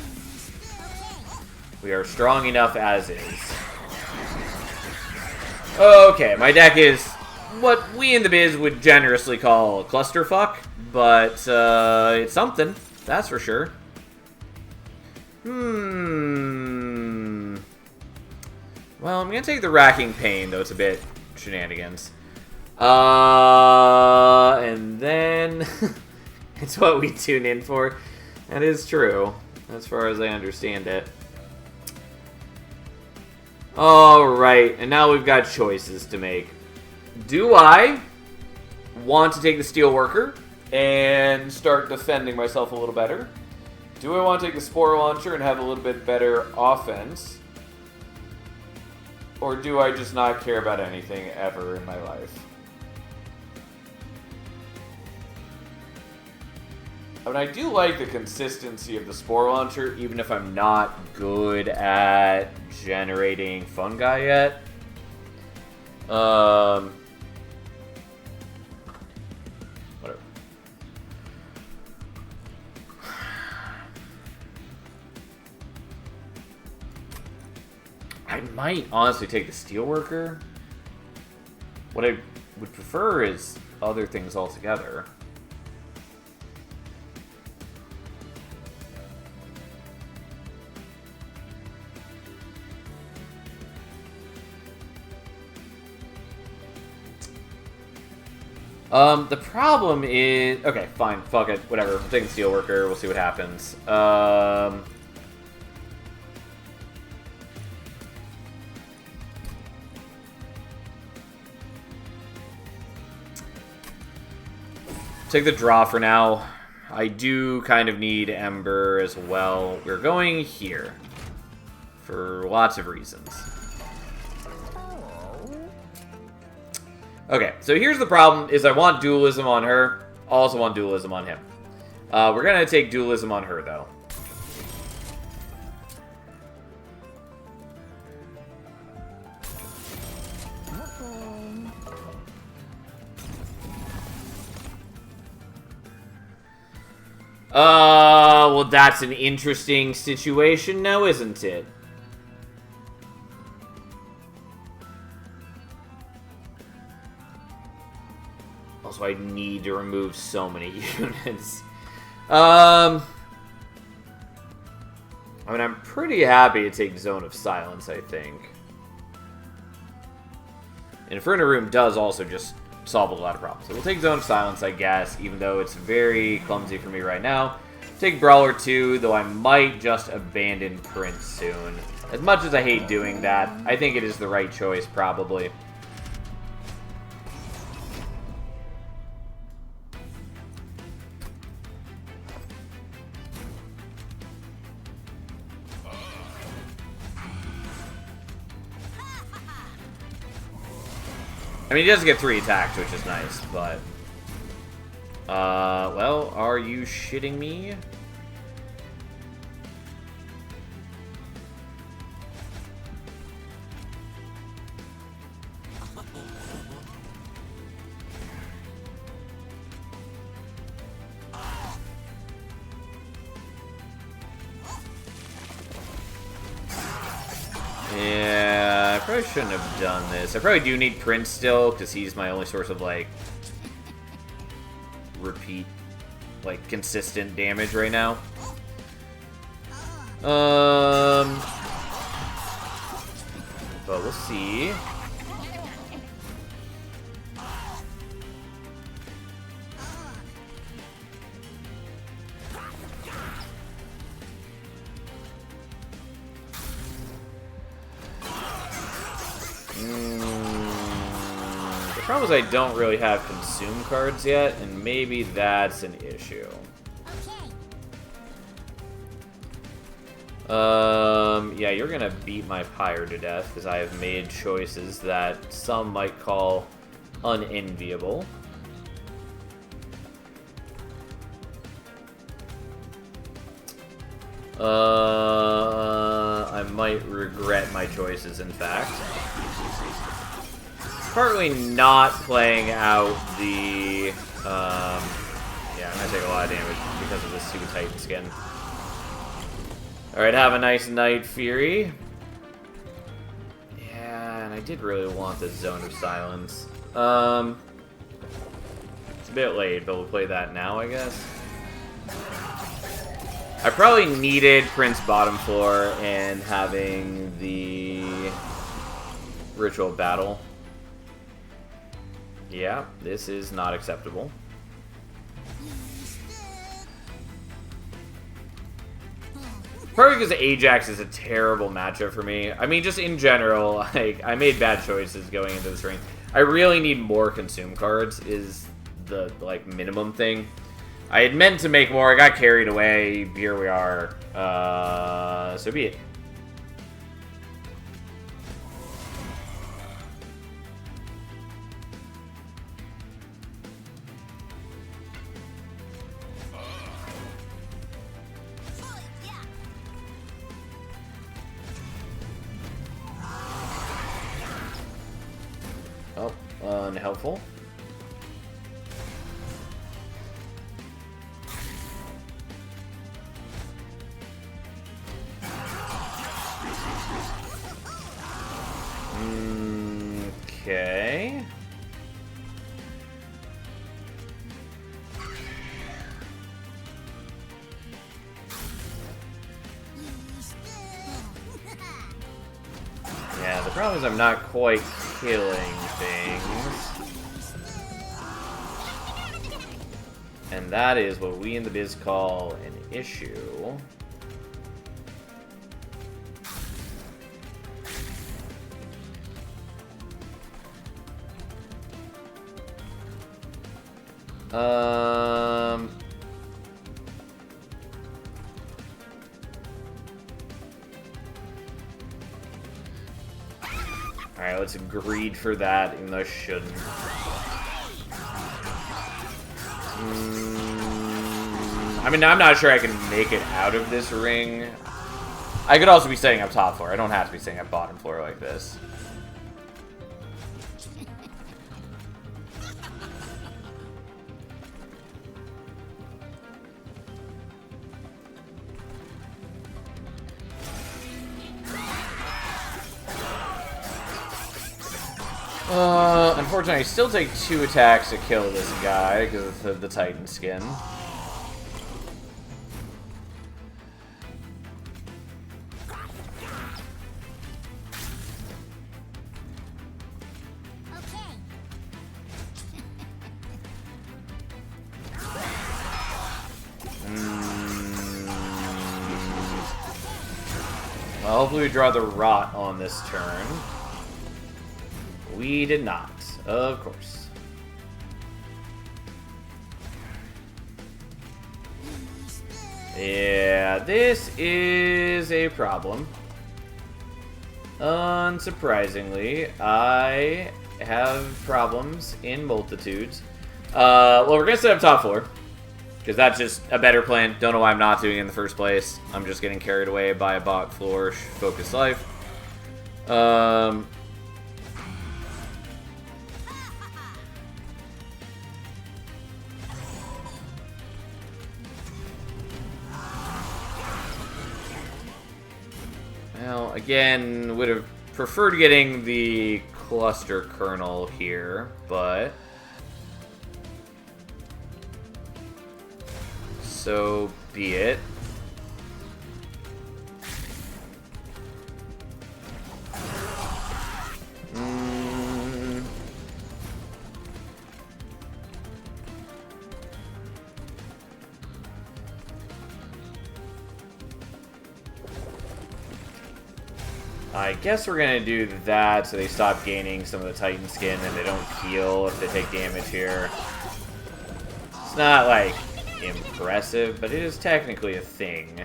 Speaker 1: We are strong enough as is. Okay, my deck is what we in the biz would generously call a clusterfuck, but it's something, that's for sure. Well, I'm gonna take the Racking Pain, though it's a bit shenanigans. And then it's what we tune in for. That is true, as far as I understand it. Alright, and now we've got choices to make. Do I want to take the Steelworker and start defending myself a little better? Do I want to take the Spore Launcher and have a little bit better offense? Or do I just not care about anything ever in my life? I mean, I do like the consistency of the Spore Launcher, even if I'm not good at generating fungi yet. Whatever. I might honestly take the Steelworker. What I would prefer is other things altogether. The problem is... Okay, fine, fuck it, whatever. I'm taking Steelworker, we'll see what happens. Take the draw for now. I do kind of need Ember as well. We're going here. For lots of reasons. Okay, so here's the problem, is I want dualism on her. I also want dualism on him. We're gonna take dualism on her, though. Well, that's an interesting situation now, isn't it? Also, I need to remove so many units. I mean, I'm pretty happy to take Zone of Silence, I think. Inferno Room does also just solve a lot of problems. So we'll take Zone of Silence, I guess, even though it's very clumsy for me right now. Take Brawler 2, though I might just abandon Prince soon. As much as I hate doing that, I think it is the right choice, probably. I mean, he does get 3 attacks, which is nice, but... well, are you shitting me? Yeah, I probably shouldn't have done this. I probably do need Prince still, because he's my only source of, like, repeat, like, consistent damage right now. But we'll see. The problem is I don't really have consume cards yet, and maybe that's an issue. Yeah, you're gonna beat my Pyre to death, because I have made choices that some might call unenviable. I might regret my choices, in fact. Partly not playing out the, yeah, I'm gonna take a lot of damage because of this stupid Titan skin. Alright, have a nice night, Fury. Yeah, and I did really want this Zone of Silence. It's a bit late, but we'll play that now, I guess. I probably needed Prince Bottom Floor and having the Ritual Battle. Yeah, this is not acceptable. Probably because Ajax is a terrible matchup for me. I mean, just in general, like, I made bad choices going into this ring. I really need more consume cards is the, like, minimum thing. I had meant to make more, I got carried away, here we are. So be it. Oh, unhelpful. Okay. Yeah, the problem is I'm not quite killing things. And that is what we in the biz call an issue. Alright, let's greed for that, even though I shouldn't. I mean, I'm not sure I can make it out of this ring. I could also be setting up top floor. I don't have to be setting up bottom floor like this. Unfortunately, I still take 2 attacks to kill this guy because of the Titan skin. Well, hopefully we draw the Rot on this turn. We did not, of course. Yeah, this is a problem. Unsurprisingly, I have problems in multitudes. Well, we're gonna set up top floor, because that's just a better plan. Don't know why I'm not doing it in the first place. I'm just getting carried away by a bot floor focus life. Well, again, would have preferred getting the cluster kernel here, but so be it. I guess we're gonna do that so they stop gaining some of the Titan skin and they don't heal if they take damage here. It's not, like, impressive, but it is technically a thing.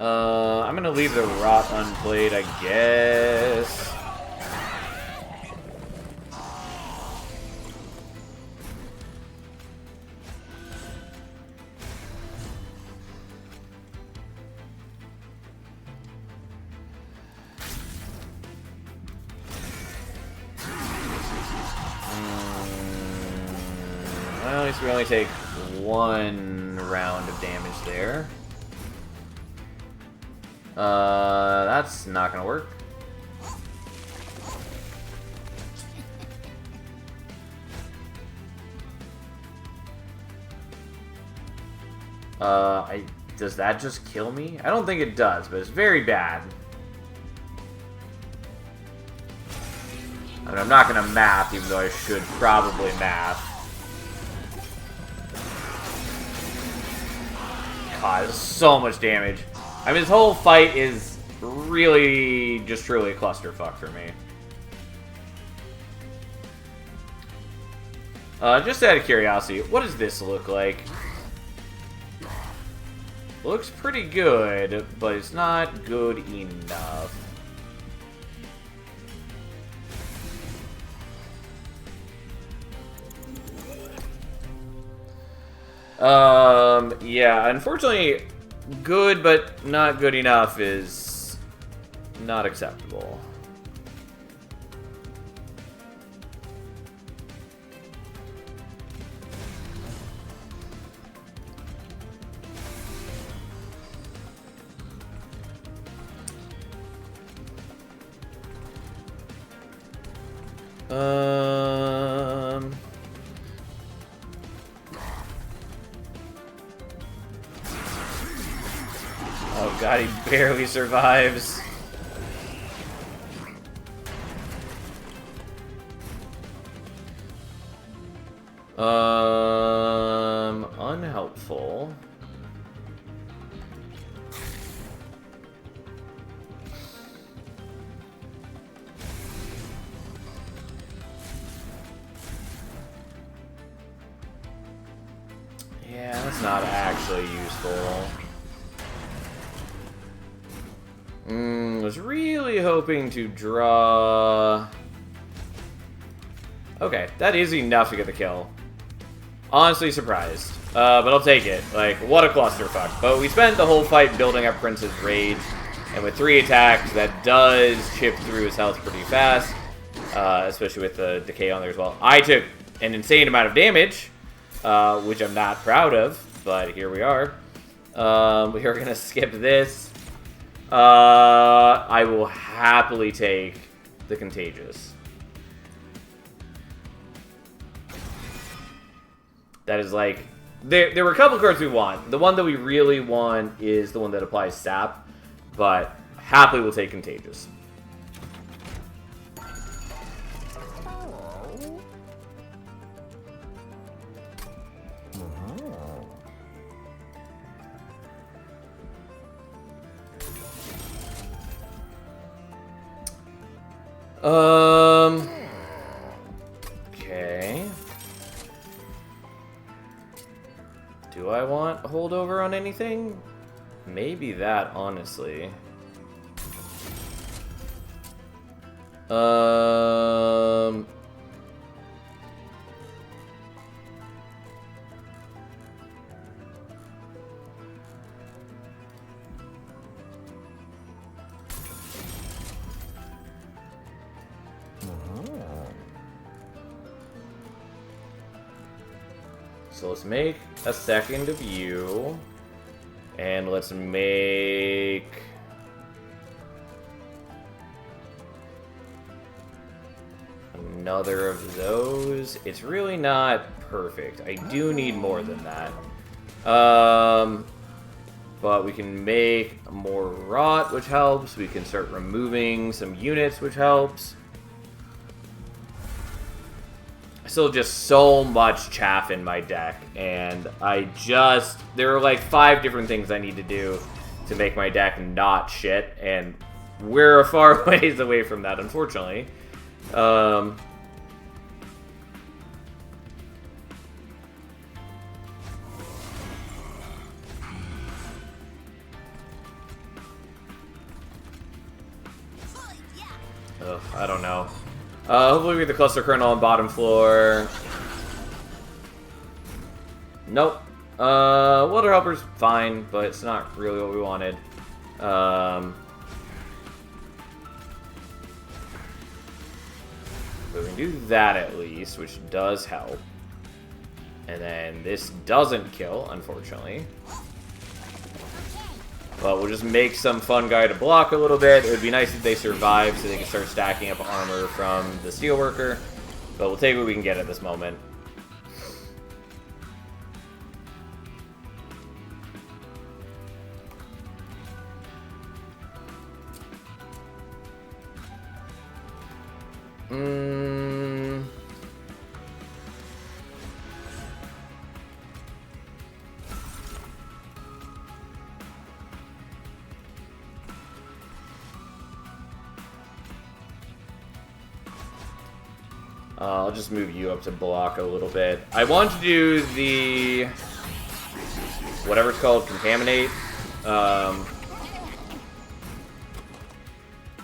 Speaker 1: I'm gonna leave the Rot unplayed, I guess. Well, at least we only take 1 round of damage there. That's not gonna work. Does that just kill me? I don't think it does, but it's very bad. I mean, I'm not gonna math, even though I should probably math. God, this is so much damage. I mean, this whole fight is really just truly a clusterfuck for me. Just out of curiosity, what does this look like? Looks pretty good, but it's not good enough. Yeah, unfortunately, good but not good enough is not acceptable. Oh god, he barely survives. Unhelpful. Yeah, that's not actually useful. Was really hoping to draw... Okay, that is enough to get the kill. Honestly surprised. But I'll take it. Like, what a clusterfuck. But we spent the whole fight building up Prince's Rage, and with 3 attacks, that does chip through his health pretty fast. Especially with the decay on there as well. I took an insane amount of damage, which I'm not proud of, but here we are. We are going to skip this. I will happily take the Contagious. That is like... There were a couple cards we want. The one that we really want is the one that applies Sap, but happily we'll take Contagious. Okay. Do I want holdover on anything? Maybe that, honestly. So let's make a second of you, and let's make another of those. It's really not perfect. I do need more than that. But we can make more Rot, which helps. We can start removing some units, which helps. Still just so much chaff in my deck, and there are like 5 different things I need to do to make my deck not shit, and we're a far ways away from that, unfortunately. I don't know. Hopefully we get the cluster kernel on bottom floor. Nope. Water helper's fine, but it's not really what we wanted. But we can do that at least, which does help. And then this doesn't kill, unfortunately. But we'll just make some fun guy to block a little bit. It would be nice if they survive so they can start stacking up armor from the steelworker. But we'll take what we can get at this moment. I'll just move you up to block a little bit. I want to do the... whatever it's called, contaminate.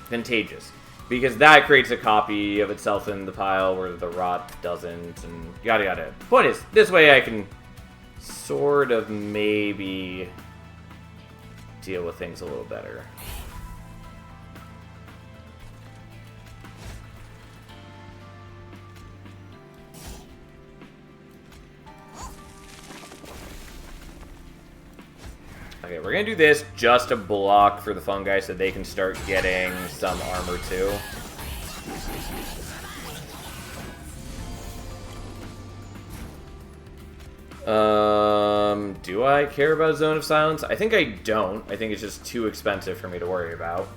Speaker 1: Contagious. Because that creates a copy of itself in the pile where the rot doesn't, and yada yada. Point is, this way I can sort of maybe deal with things a little better. Okay, we're gonna do this just to block for the fungi so they can start getting some armor too. Do I care about Zone of Silence? I think I don't. I think it's just too expensive for me to worry about.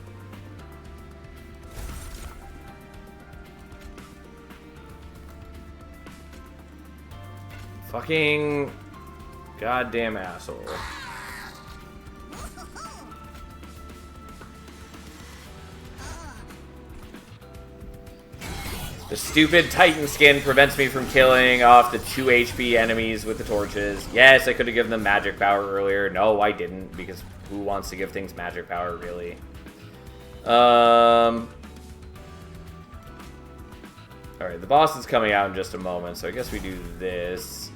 Speaker 1: Fucking goddamn asshole. The stupid Titan skin prevents me from killing off the 2 HP enemies with the torches. Yes, I could have given them magic power earlier. No, I didn't, because who wants to give things magic power, really? Alright, the boss is coming out in just a moment, so I guess we do this.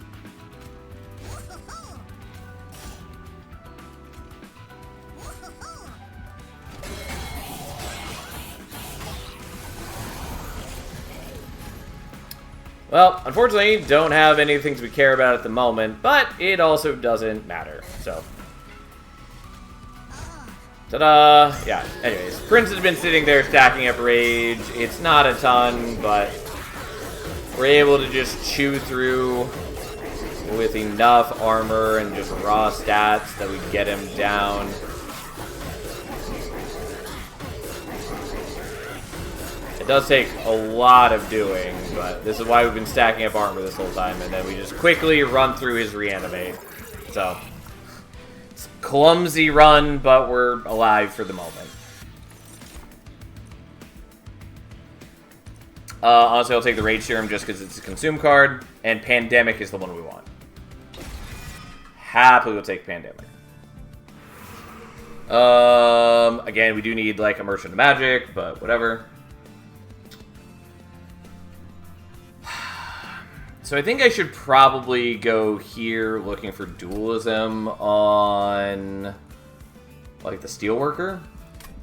Speaker 1: Well, unfortunately, don't have any things we care about at the moment, but it also doesn't matter, so. Ta-da! Yeah, anyways, Prince has been sitting there stacking up rage. It's not a ton, but we're able to just chew through with enough armor and just raw stats that we get him down. It does take a lot of doing, but this is why we've been stacking up armor this whole time, and then we just quickly run through his reanimate. So, it's a clumsy run, but we're alive for the moment. Honestly, I'll take the Rage Serum just because it's a consume card, and Pandemic is the one we want. Happily will take Pandemic. Again, we do need, like, Immersion to Magic, but whatever. So I think I should probably go here looking for dualism on, like, the Steelworker.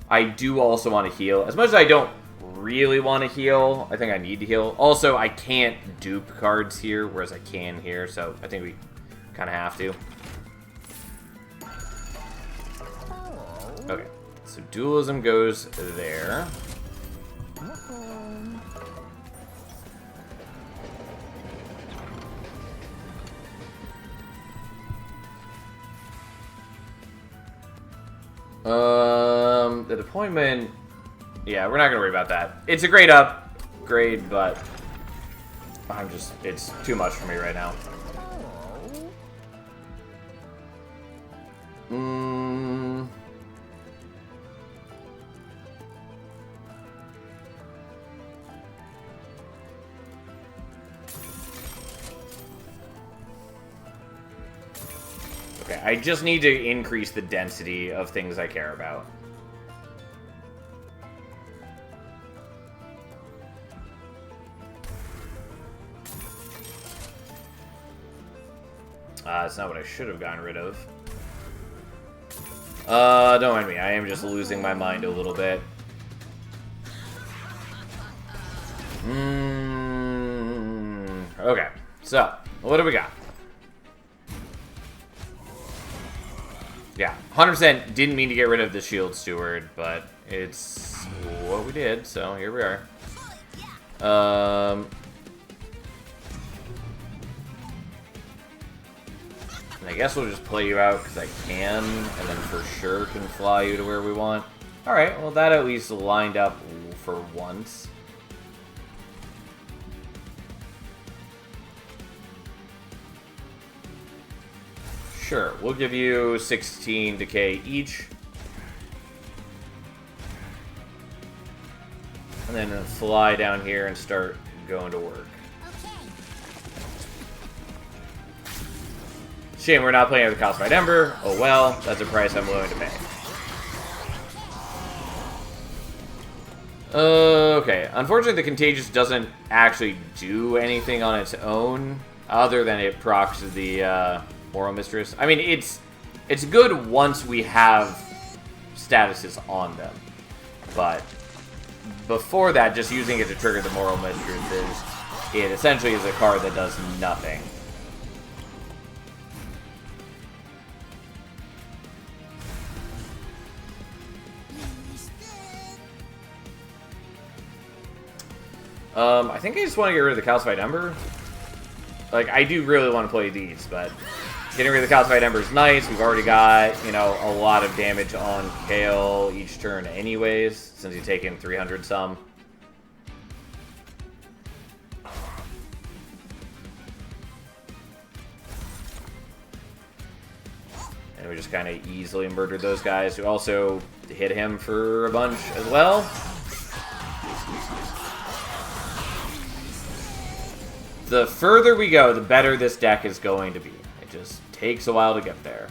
Speaker 1: I do also want to heal. As much as I don't really want to heal, I think I need to heal. Also, I can't dupe cards here, whereas I can here, so I think we kind of have to. Okay, so dualism goes there. The deployment, yeah, we're not gonna worry about that. It's a great upgrade, but it's too much for me right now. Okay, I just need to increase the density of things I care about. It's not what I should have gotten rid of. Don't mind me. I am just losing my mind a little bit. Okay, so, what do we got? Yeah, 100% didn't mean to get rid of the Shield Steward, but it's what we did, so here we are. And I guess we'll just play you out because I can, and then for sure can fly you to where we want. Alright, well that at least lined up for once. Sure, we'll give you 16 decay each. And then fly down here and start going to work. Shame we're not playing with the Calcified Ember. Oh well, that's a price I'm willing to pay. Okay, unfortunately the Contagious doesn't actually do anything on its own, other than it procs the Moral Mistress. I mean, it's good once we have statuses on them, but before that, just using it to trigger the Moral Mistress it essentially is a card that does nothing. I think I just want to get rid of the Calcified Ember. Like, I do really want to play these, but getting rid of the Calcified Ember is nice. We've already got, you know, a lot of damage on Kale each turn anyways, since you take in 300 some. And we just kind of easily murdered those guys, who also hit him for a bunch as well. The further we go, the better this deck is going to be. It just takes a while to get there.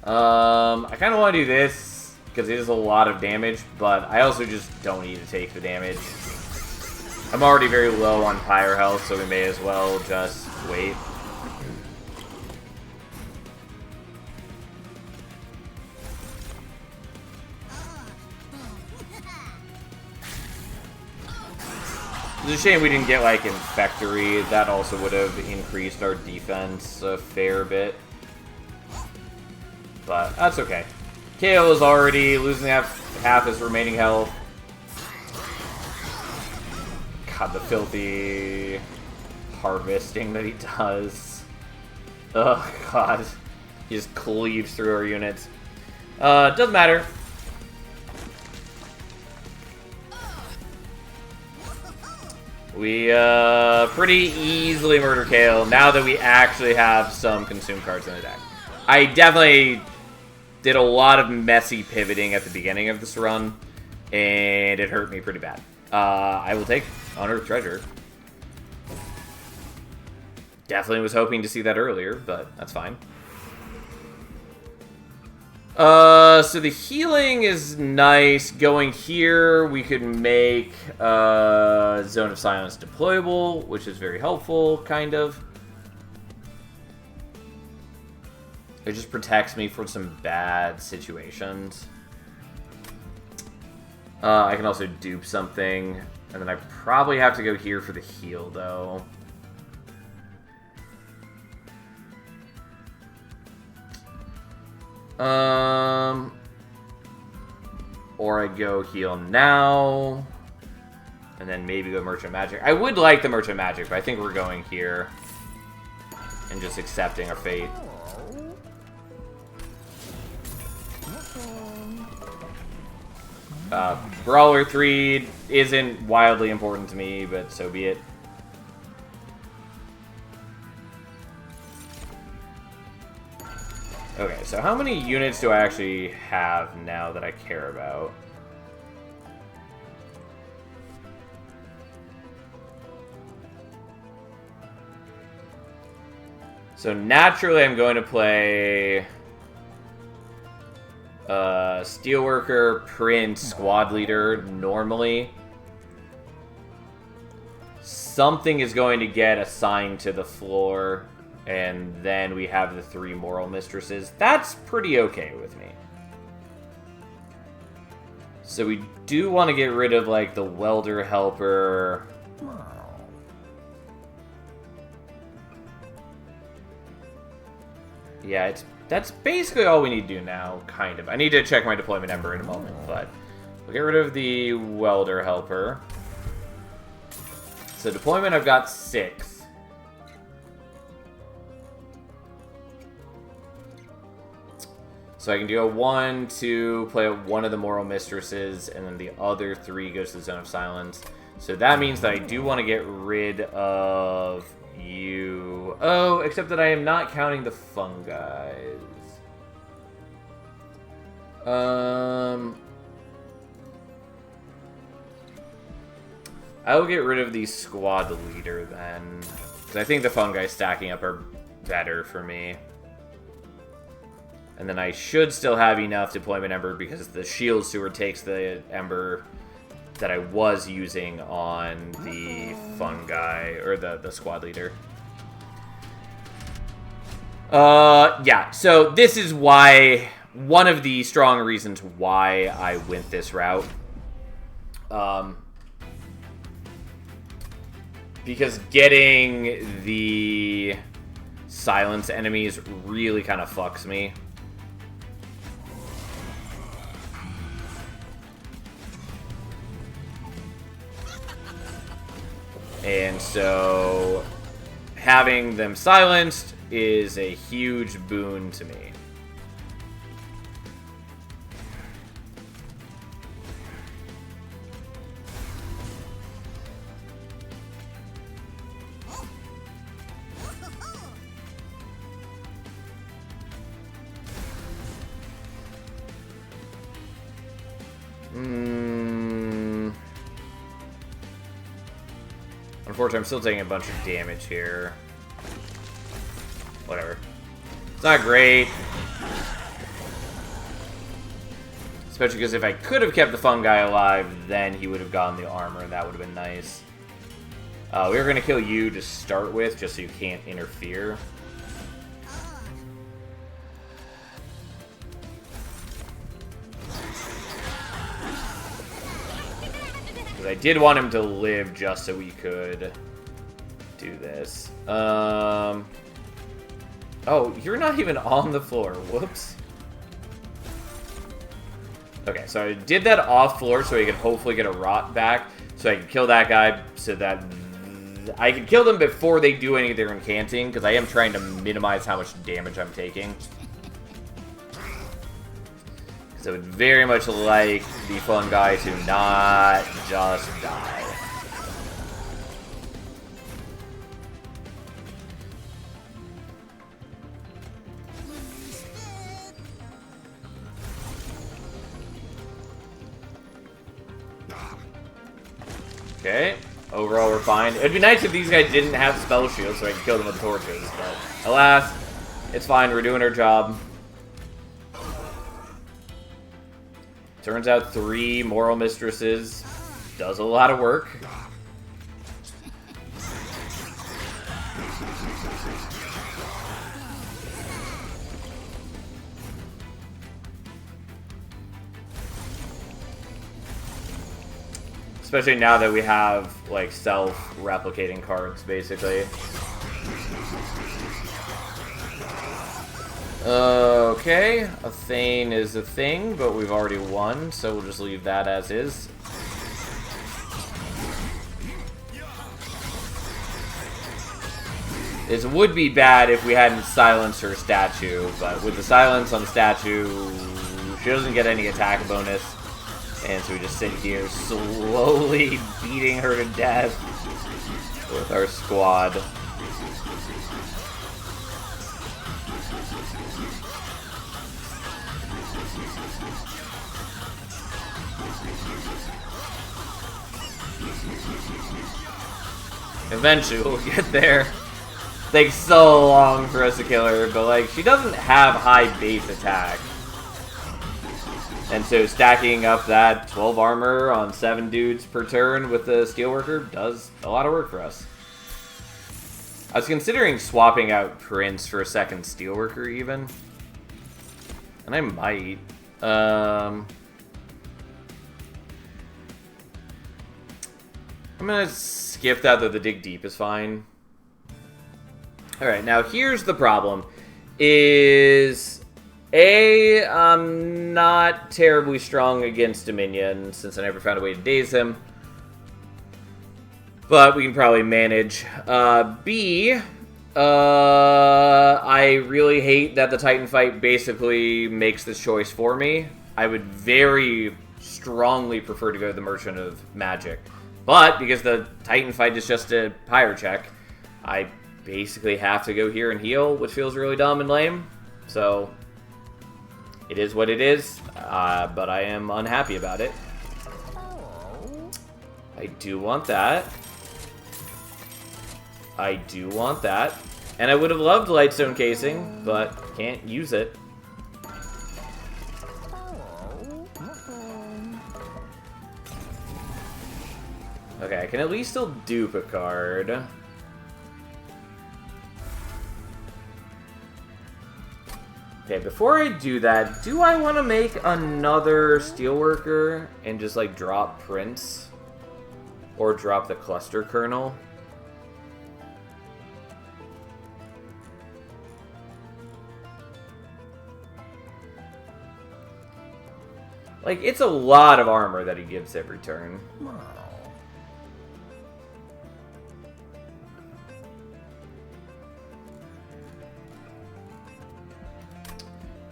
Speaker 1: I kind of want to do this because it is a lot of damage, but I also just don't need to take the damage. I'm already very low on Pyre health, so we may as well just wait. It's a shame we didn't get, like, Infectory. That also would have increased our defense a fair bit. But that's okay. Kale is already losing half his remaining health. God, the filthy harvesting that he does. Oh, God. He just cleaves through our units. Doesn't matter. We pretty easily murder Kale now that we actually have some consume cards in the deck. I definitely did a lot of messy pivoting at the beginning of this run, and it hurt me pretty bad. I will take Unearthed Treasure. Definitely was hoping to see that earlier, but that's fine. So the healing is nice. Going here, we could make Zone of Silence deployable, which is very helpful, kind of. It just protects me from some bad situations. I can also dupe something, and then I probably have to go here for the heal, though. Or I go heal now, and then maybe go Merchant Magic. I would like the Merchant Magic, but I think we're going here and just accepting our fate. Brawler 3 isn't wildly important to me, but so be it. Okay, so how many units do I actually have now that I care about? So naturally I'm going to play Steelworker, Prince, Squad Leader, normally. Something is going to get assigned to the floor, and then we have the 3 Moral Mistresses. That's pretty okay with me. So we do want to get rid of, like, the Welder Helper. Yeah, that's basically all we need to do now, kind of. I need to check my deployment number in a moment, but we'll get rid of the Welder Helper. So deployment, I've got 6. So I can do a 1, 2, play one of the Moral Mistresses, and then the other 3 goes to the Zone of Silence. So that means that I do want to get rid of you. Oh, except that I am not counting the fungi. I will get rid of the Squad Leader then, because I think the fungi stacking up are better for me. And then I should still have enough deployment ember because the shield sewer takes the ember that I was using on the fungi, or the squad leader. Yeah, so this is why, one of the strong reasons why I went this route. Because getting the silence enemies really kind of fucks me. And so having them silenced is a huge boon to me. Unfortunately, I'm still taking a bunch of damage here. Whatever. It's not great. Especially because if I could have kept the fungi alive, then he would have gotten the armor, and that would have been nice. We were going to kill you to start with, just so you can't interfere. I did want him to live just so we could do this. Oh, you're not even on the floor. Whoops. Okay, so I did that off floor so he could hopefully get a rot back, so I could kill that guy, so that I can kill them before they do any of their incanting, because I am trying to minimize how much damage I'm taking. So I would very much like the fungi to not just die. Okay, overall we're fine. It'd be nice if these guys didn't have spell shields so I could kill them with torches, but alas, it's fine, we're doing our job. Turns out 3 Moral Mistresses does a lot of work. Especially now that we have, like, self-replicating cards, basically. Okay, a Thane is a thing, but we've already won, so we'll just leave that as is. This would be bad if we hadn't silenced her statue, but with the silence on the statue, she doesn't get any attack bonus. And so we just sit here slowly beating her to death with our squad. Eventually we'll get there. Takes so long for us to kill her, but like she doesn't have high base attack. And so stacking up that 12 armor on 7 dudes per turn with the Steelworker does a lot of work for us. I was considering swapping out Prince for a second Steelworker even. And I might. I'm gonna skip that, though the dig deep is fine. Alright, now here's the problem. I'm not terribly strong against Dominion, since I never found a way to daze him. But we can probably manage. B, I really hate that the Titan fight basically makes this choice for me. I would very strongly prefer to go to the Merchant of Magic. But, because the Titan fight is just a Pyre check, I basically have to go here and heal, which feels really dumb and lame. So, it is what it is, but I am unhappy about it. I do want that. I do want that. And I would have loved Lightstone Casing, but can't use it. Okay, I can at least still dupe a card. Okay, before I do that, do I want to make another Steelworker and just, like, drop Prince? Or drop the Cluster Kernel? Like, it's a lot of armor that he gives every turn.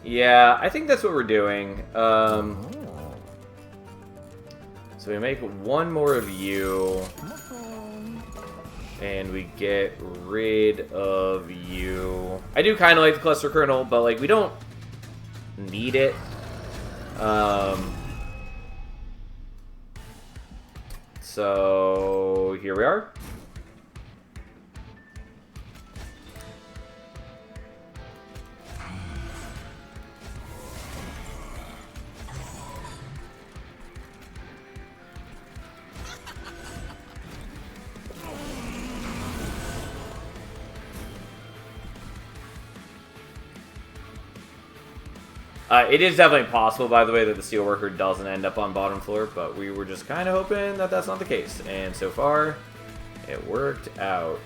Speaker 1: Yeah, I think that's what we're doing. So we make one more of you. And we get rid of you. I do kind of like the Cluster Kernel, but, like, we don't need it. So here we are. It is definitely possible, by the way, that the Steelworker doesn't end up on bottom floor, but we were just kind of hoping that that's not the case. And so far, it worked out.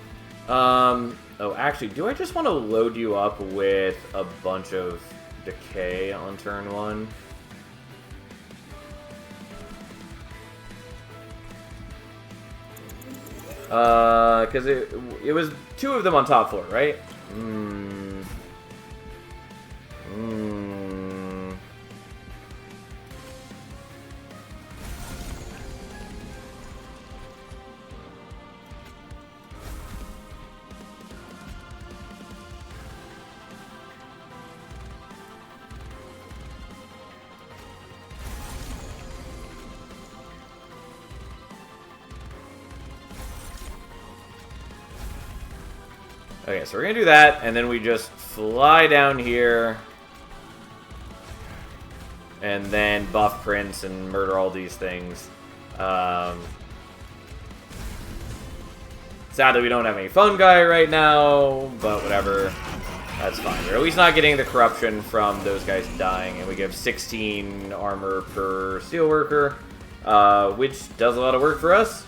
Speaker 1: Oh, actually, do I just want to load you up with a bunch of decay on turn 1? Because it was 2 of them on top floor, right? Okay, so we're gonna do that, and then we just fly down here, and then buff Prince and murder all these things. Sadly, we don't have any phone guy right now, but whatever. That's fine. We're at least not getting the corruption from those guys dying, and we give 16 armor per Steelworker, which does a lot of work for us.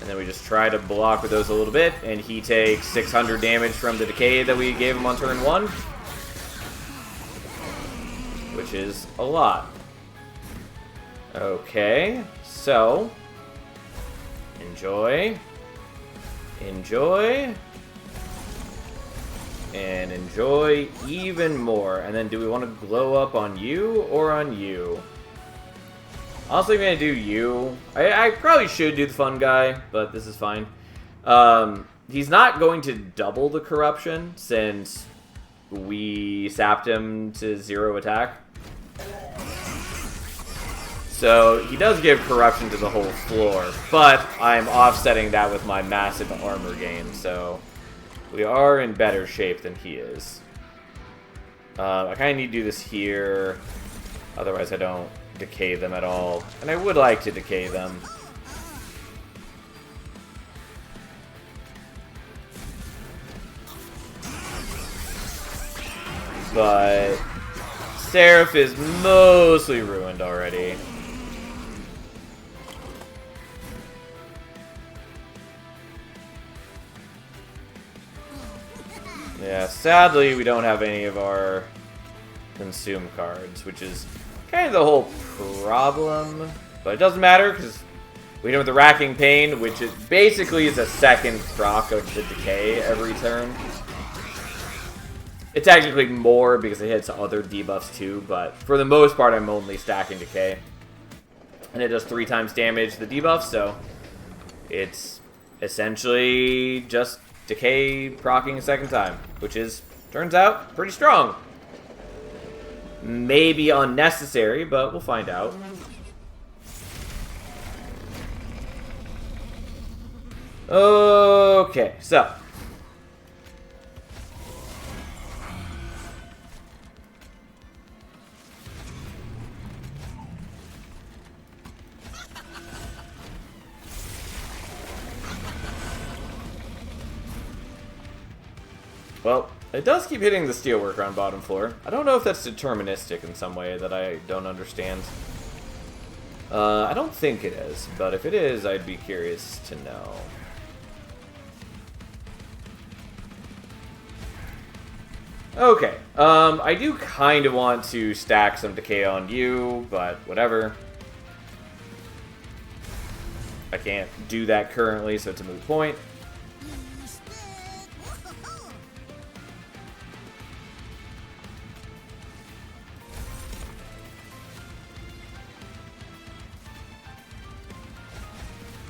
Speaker 1: And then we just try to block with those a little bit, and he takes 600 damage from the decay that we gave him on turn 1. Which is a lot. Okay, so enjoy, enjoy, and enjoy even more. And then do we want to glow up on you or on you? Honestly, I'm going to do you. I probably should do the fun guy, but this is fine. He's not going to double the corruption since we sapped him to 0 attack. So he does give corruption to the whole floor, but I'm offsetting that with my massive armor gain, so We are in better shape than he is. I kind of need to do this here. Otherwise I don't decay them at all. And I would like to decay them. But Seraph is mostly ruined already. Yeah, sadly we don't have any of our consume cards, which is kind of the whole problem. But it doesn't matter, because we know the Racking Pain, which is basically is a second proc of the decay every turn. It's technically more because it hits other debuffs too, but for the most part I'm only stacking decay. And it does 3 times damage the debuff, so it's essentially just decay proccing a second time, which is, turns out, pretty strong. Maybe unnecessary, but we'll find out. Okay, so well, it does keep hitting the steelworker on bottom floor. I don't know if that's deterministic in some way that I don't understand. I don't think it is, but if it is, I'd be curious to know. Okay, I do kind of want to stack some decay on you, but whatever. I can't do that currently, so it's a moot point.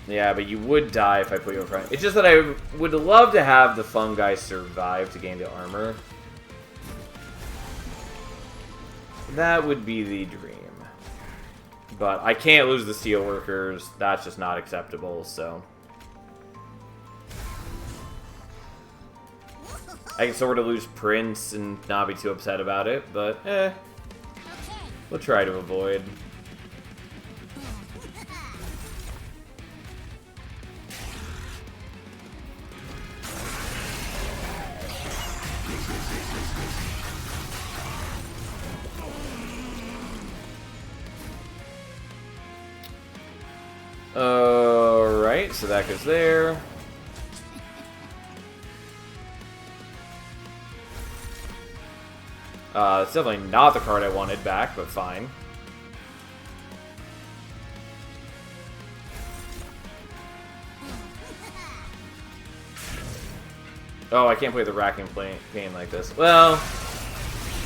Speaker 1: Yeah, but you would die if I put you in front. It's just that I would love to have the fungi survive to gain the armor. That would be the dream. But I can't lose the steelworkers. That's just not acceptable, so. I can sort of lose Prince and not be too upset about it, but we'll try to avoid. Alright, so that goes there. It's definitely not the card I wanted back, but fine. Oh, I can't play the Racking Pain like this. Well,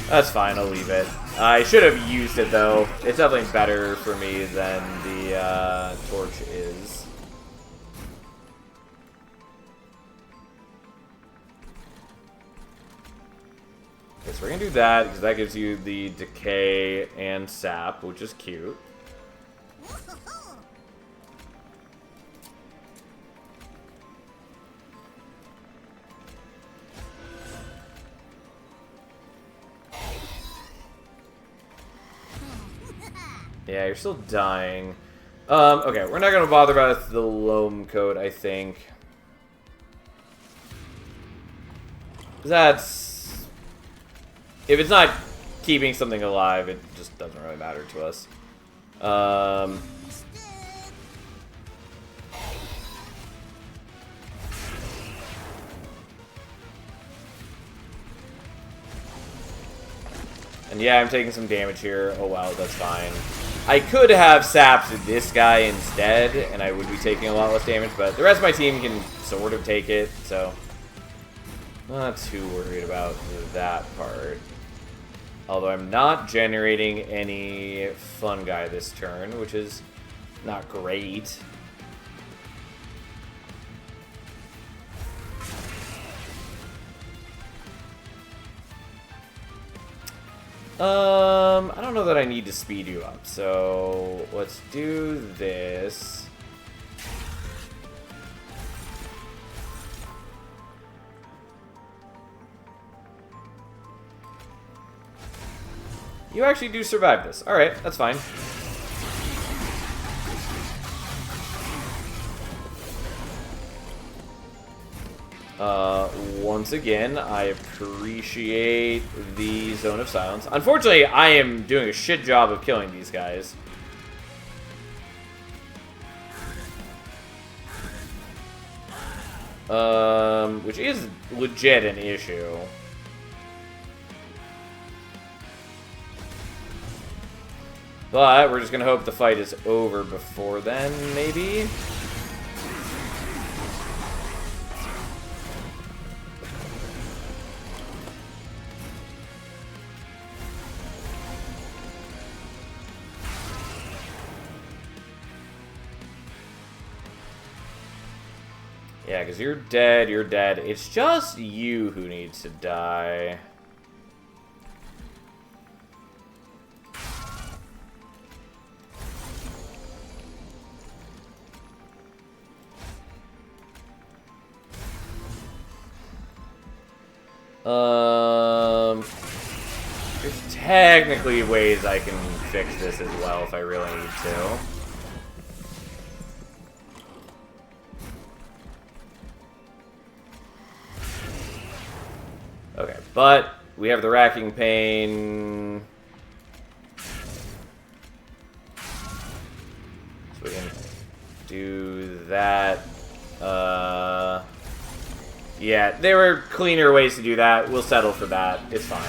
Speaker 1: that's fine, I'll leave it. I should have used it, though. It's definitely better for me than the torch is. Okay, so we're gonna do that, because that gives you the decay and sap, which is cute. Yeah, you're still dying. Okay, we're not gonna bother about the loam coat, I think. That's... if it's not keeping something alive, it just doesn't really matter to us. And yeah, I'm taking some damage here. Oh wow, that's fine. I could have sapped this guy instead, and I would be taking a lot less damage, but the rest of my team can sort of take it, so not too worried about that part. Although I'm not generating any fungi this turn, which is not great. I don't know that I need to speed you up, so let's do this. You actually do survive this. Alright, that's fine. Once again, I appreciate the Zone of Silence. Unfortunately, I am doing a shit job of killing these guys. Which is legit an issue. But we're just gonna hope the fight is over before then, maybe? Yeah, because you're dead, you're dead. It's just you who needs to die. There's technically ways I can fix this as well if I really need to. Okay, but we have the racking pain. So we can do that. Yeah, there were cleaner ways to do that. We'll settle for that. It's fine.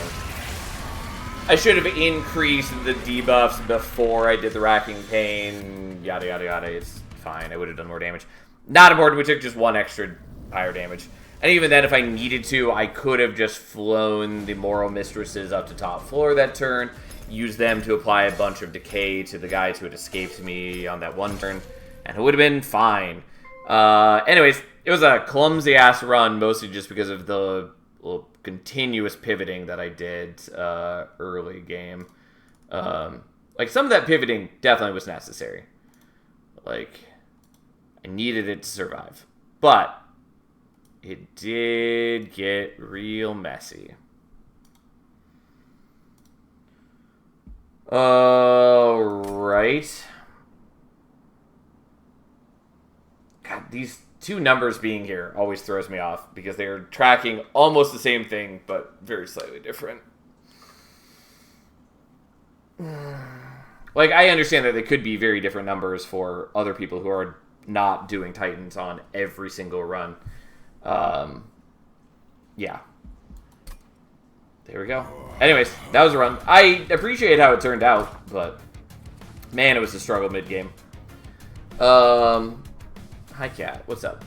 Speaker 1: I should have increased the debuffs before I did the racking pain. Yada, yada, yada. It's fine. I would have done more damage. Not important. We took just one extra fire damage. And even then, if I needed to, I could have just flown the Moral Mistresses up to top floor that turn, used them to apply a bunch of decay to the guys who had escaped me on that one turn, and it would have been fine. Anyways, it was a clumsy-ass run, mostly just because of the continuous pivoting that I did early game. Like, some of that pivoting definitely was necessary. Like, I needed it to survive. But it did get real messy. Alright. God, these two numbers being here always throws me off because they're tracking almost the same thing, but very slightly different. Like, I understand that they could be very different numbers for other people who are not doing Titans on every single run. Yeah. There we go. Anyways, that was a run. I appreciate how it turned out, but man, it was a struggle mid-game. Hi, Cat. What's up?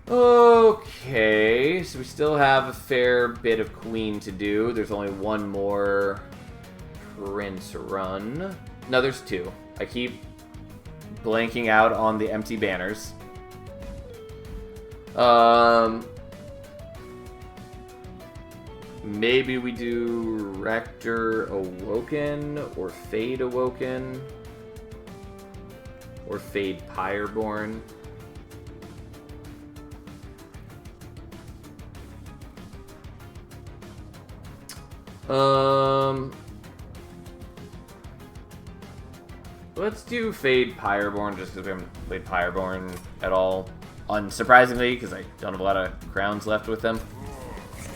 Speaker 1: Okay, so we still have a fair bit of Queen to do. There's only one more Prince run. No, there's two. I keep blanking out on the empty banners. Maybe we do Rector Awoken or Fade Awoken or Fade Pyreborn. Let's do Fade Pyreborn just because we haven't played Pyreborn at all. Unsurprisingly, because I don't have a lot of crowns left with them.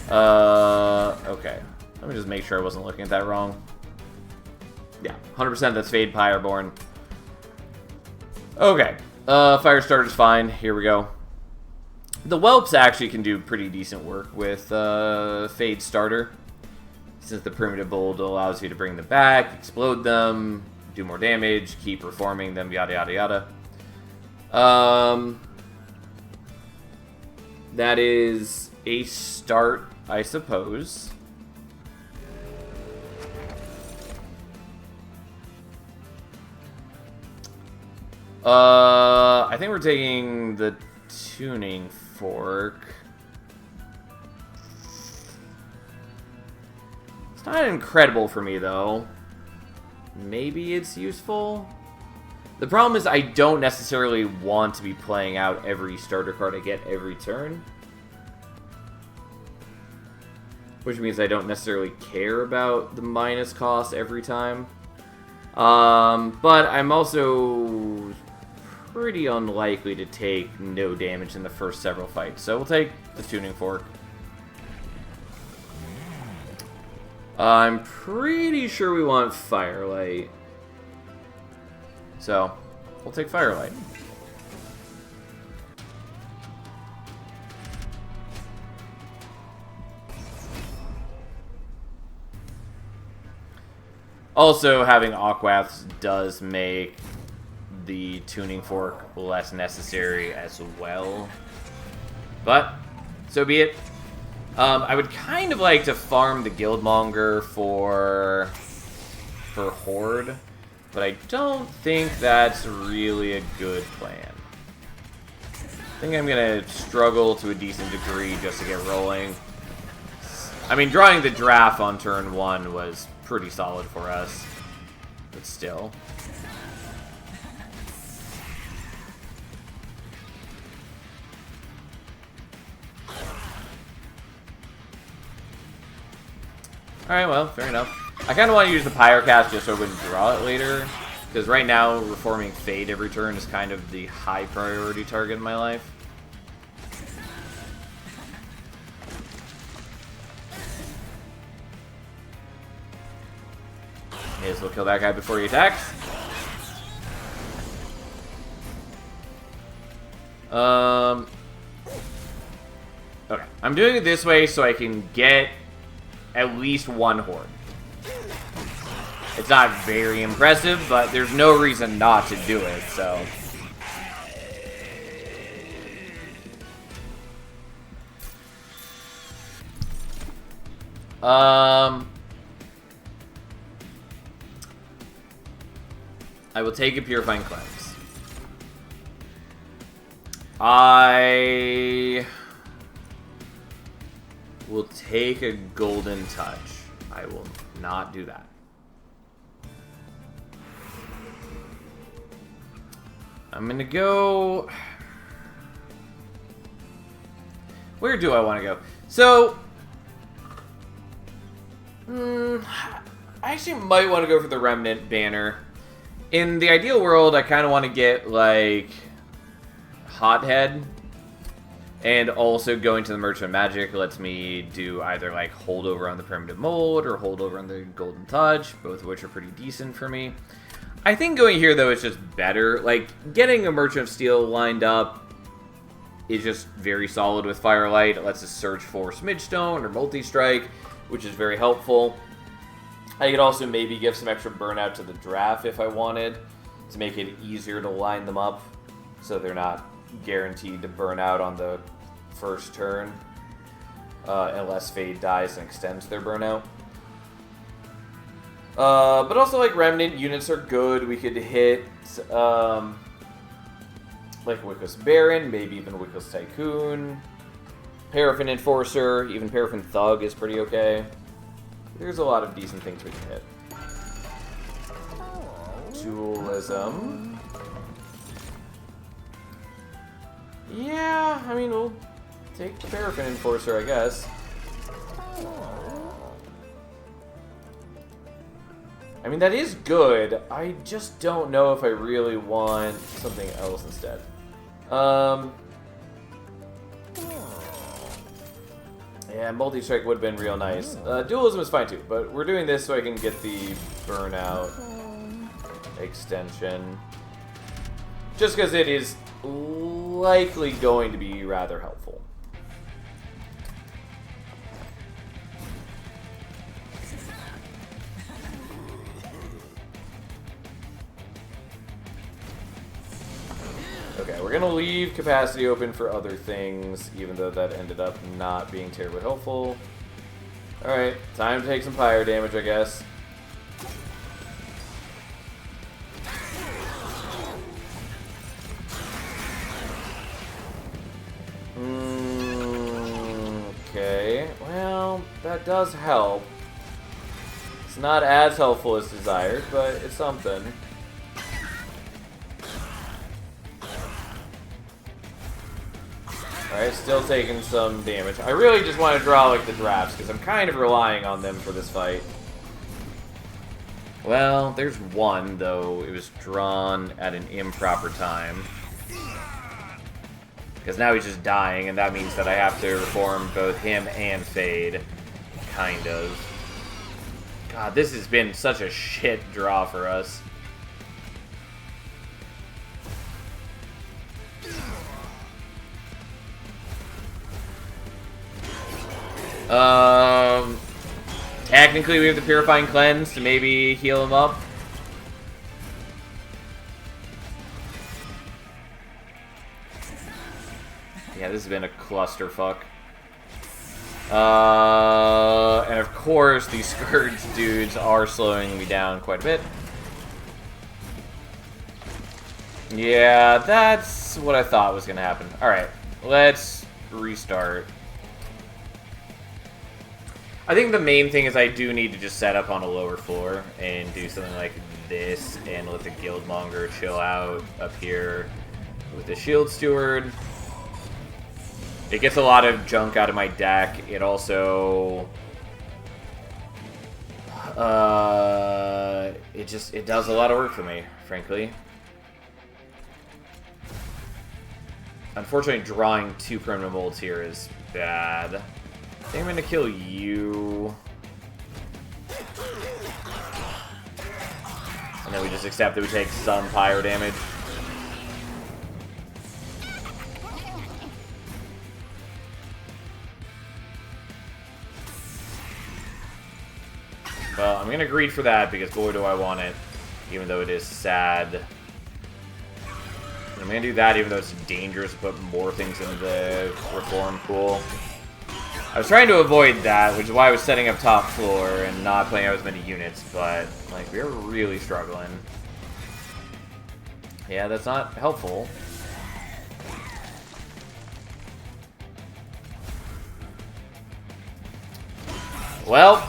Speaker 1: Okay. Let me just make sure I wasn't looking at that wrong. Yeah, 100% that's Fade Pyreborn. Okay. Firestarter's fine. Here we go. The Whelps actually can do pretty decent work with Fade Starter. Since the Primitive Bolt allows you to bring them back, explode them, do more damage, keep reforming them, yada yada yada. That is a start, I suppose. I think we're taking the Tuning Fork. It's not incredible for me, though. Maybe it's useful. The problem is I don't necessarily want to be playing out every starter card I get every turn. which means I don't necessarily care about the minus cost every time. But I'm also pretty unlikely to take no damage in the first several fights, so we'll take the tuning fork. I'm pretty sure we want Firelight, so we'll take Firelight. Also, having Aquaths does make the tuning fork less necessary as well. But, so be it. I would kind of like to farm the Guildmonger for Horde, but I don't think that's really a good plan. I think I'm going to struggle to a decent degree just to get rolling. I mean, drawing the draft on turn 1 was pretty solid for us, but still. Alright, well, fair enough. I kind of want to use the Pyrocast just so we can draw it later, because right now, reforming Fade every turn is kind of the high priority target in my life. May as well kill that guy before he attacks. Okay, I'm doing it this way so I can get at least one Horde. It's not very impressive, but there's no reason not to do it, so. I will take a Purifying Cleanse. I will take a Golden Touch. I will not do that. I'm gonna go... Where do I want to go? So... I actually might want to go for the Remnant banner. In the ideal world, I kind of want to get, like, Hothead. And also going to the Merchant of Magic lets me do either, like, Holdover on the Primitive Mold or Holdover on the Golden Touch, both of which are pretty decent for me. I think going here, though, is just better. Like, getting a Merchant of Steel lined up is just very solid with Firelight. It lets us search for Smidgestone or Multi-Strike, which is very helpful. I could also maybe give some extra burnout to the draft if I wanted, to make it easier to line them up so they're not guaranteed to burn out on the first turn unless Fade dies and extends their burnout. But also, like, Remnant units are good. We could hit like Wickless Baron, maybe even Wickless Tycoon, Paraffin Enforcer, even Paraffin Thug is pretty okay. There's a lot of decent things we can hit. Dualism. Yeah, I mean, we'll take the Paraffin Enforcer, I guess. I mean, that is good. I just don't know if I really want something else instead. Yeah, Multi-Strike would have been real nice. Dualism is fine too, but we're doing this so I can get the Burnout extension. Just because it is likely going to be rather helpful. Okay, we're going to leave capacity open for other things, even though that ended up not being terribly helpful. Alright, time to take some fire damage, I guess. Okay, well, that does help. It's not as helpful as desired, but it's something. Alright, still taking some damage. I really just want to draw, like, the drafts, because I'm kind of relying on them for this fight. Well, there's one, though it was drawn at an improper time. Because now he's just dying, and that means that I have to reform both him and Fade. Kind of. God, this has been such a shit draw for us. Technically we have the Purifying Cleanse to maybe heal him up. Yeah, this has been a clusterfuck. And of course, these Scourge dudes are slowing me down quite a bit. Yeah, that's what I thought was going to happen. Alright, let's restart. I think the main thing is I do need to just set up on a lower floor and do something like this and let the Guildmonger chill out up here with the Shield Steward. It gets a lot of junk out of my deck. It also... it does a lot of work for me, frankly. Unfortunately, drawing 2 permanent molds here is bad. I think I'm gonna kill you. And then we just accept that we take some pyro damage. Well, I'm gonna greed for that because boy do I want it, even though it is sad. And I'm gonna do that even though it's dangerous to put more things in the reform pool. I was trying to avoid that, which is why I was setting up top floor and not playing out as many units, but like we're really struggling. Yeah, that's not helpful. Well,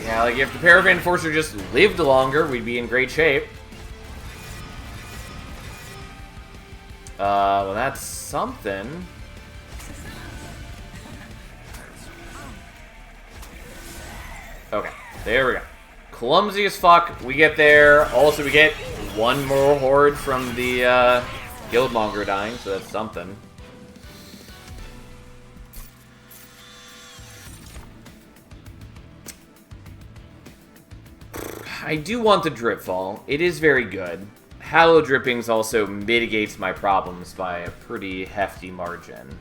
Speaker 1: yeah, like if the Paravan Enforcer just lived longer, we'd be in great shape. Well, that's something. Okay, there we go. Clumsy as fuck. We get there. Also, we get one more horde from the Guildmonger dying, so that's something. I do want the Dripfall. It is very good. Hallow Drippings also mitigates my problems by a pretty hefty margin.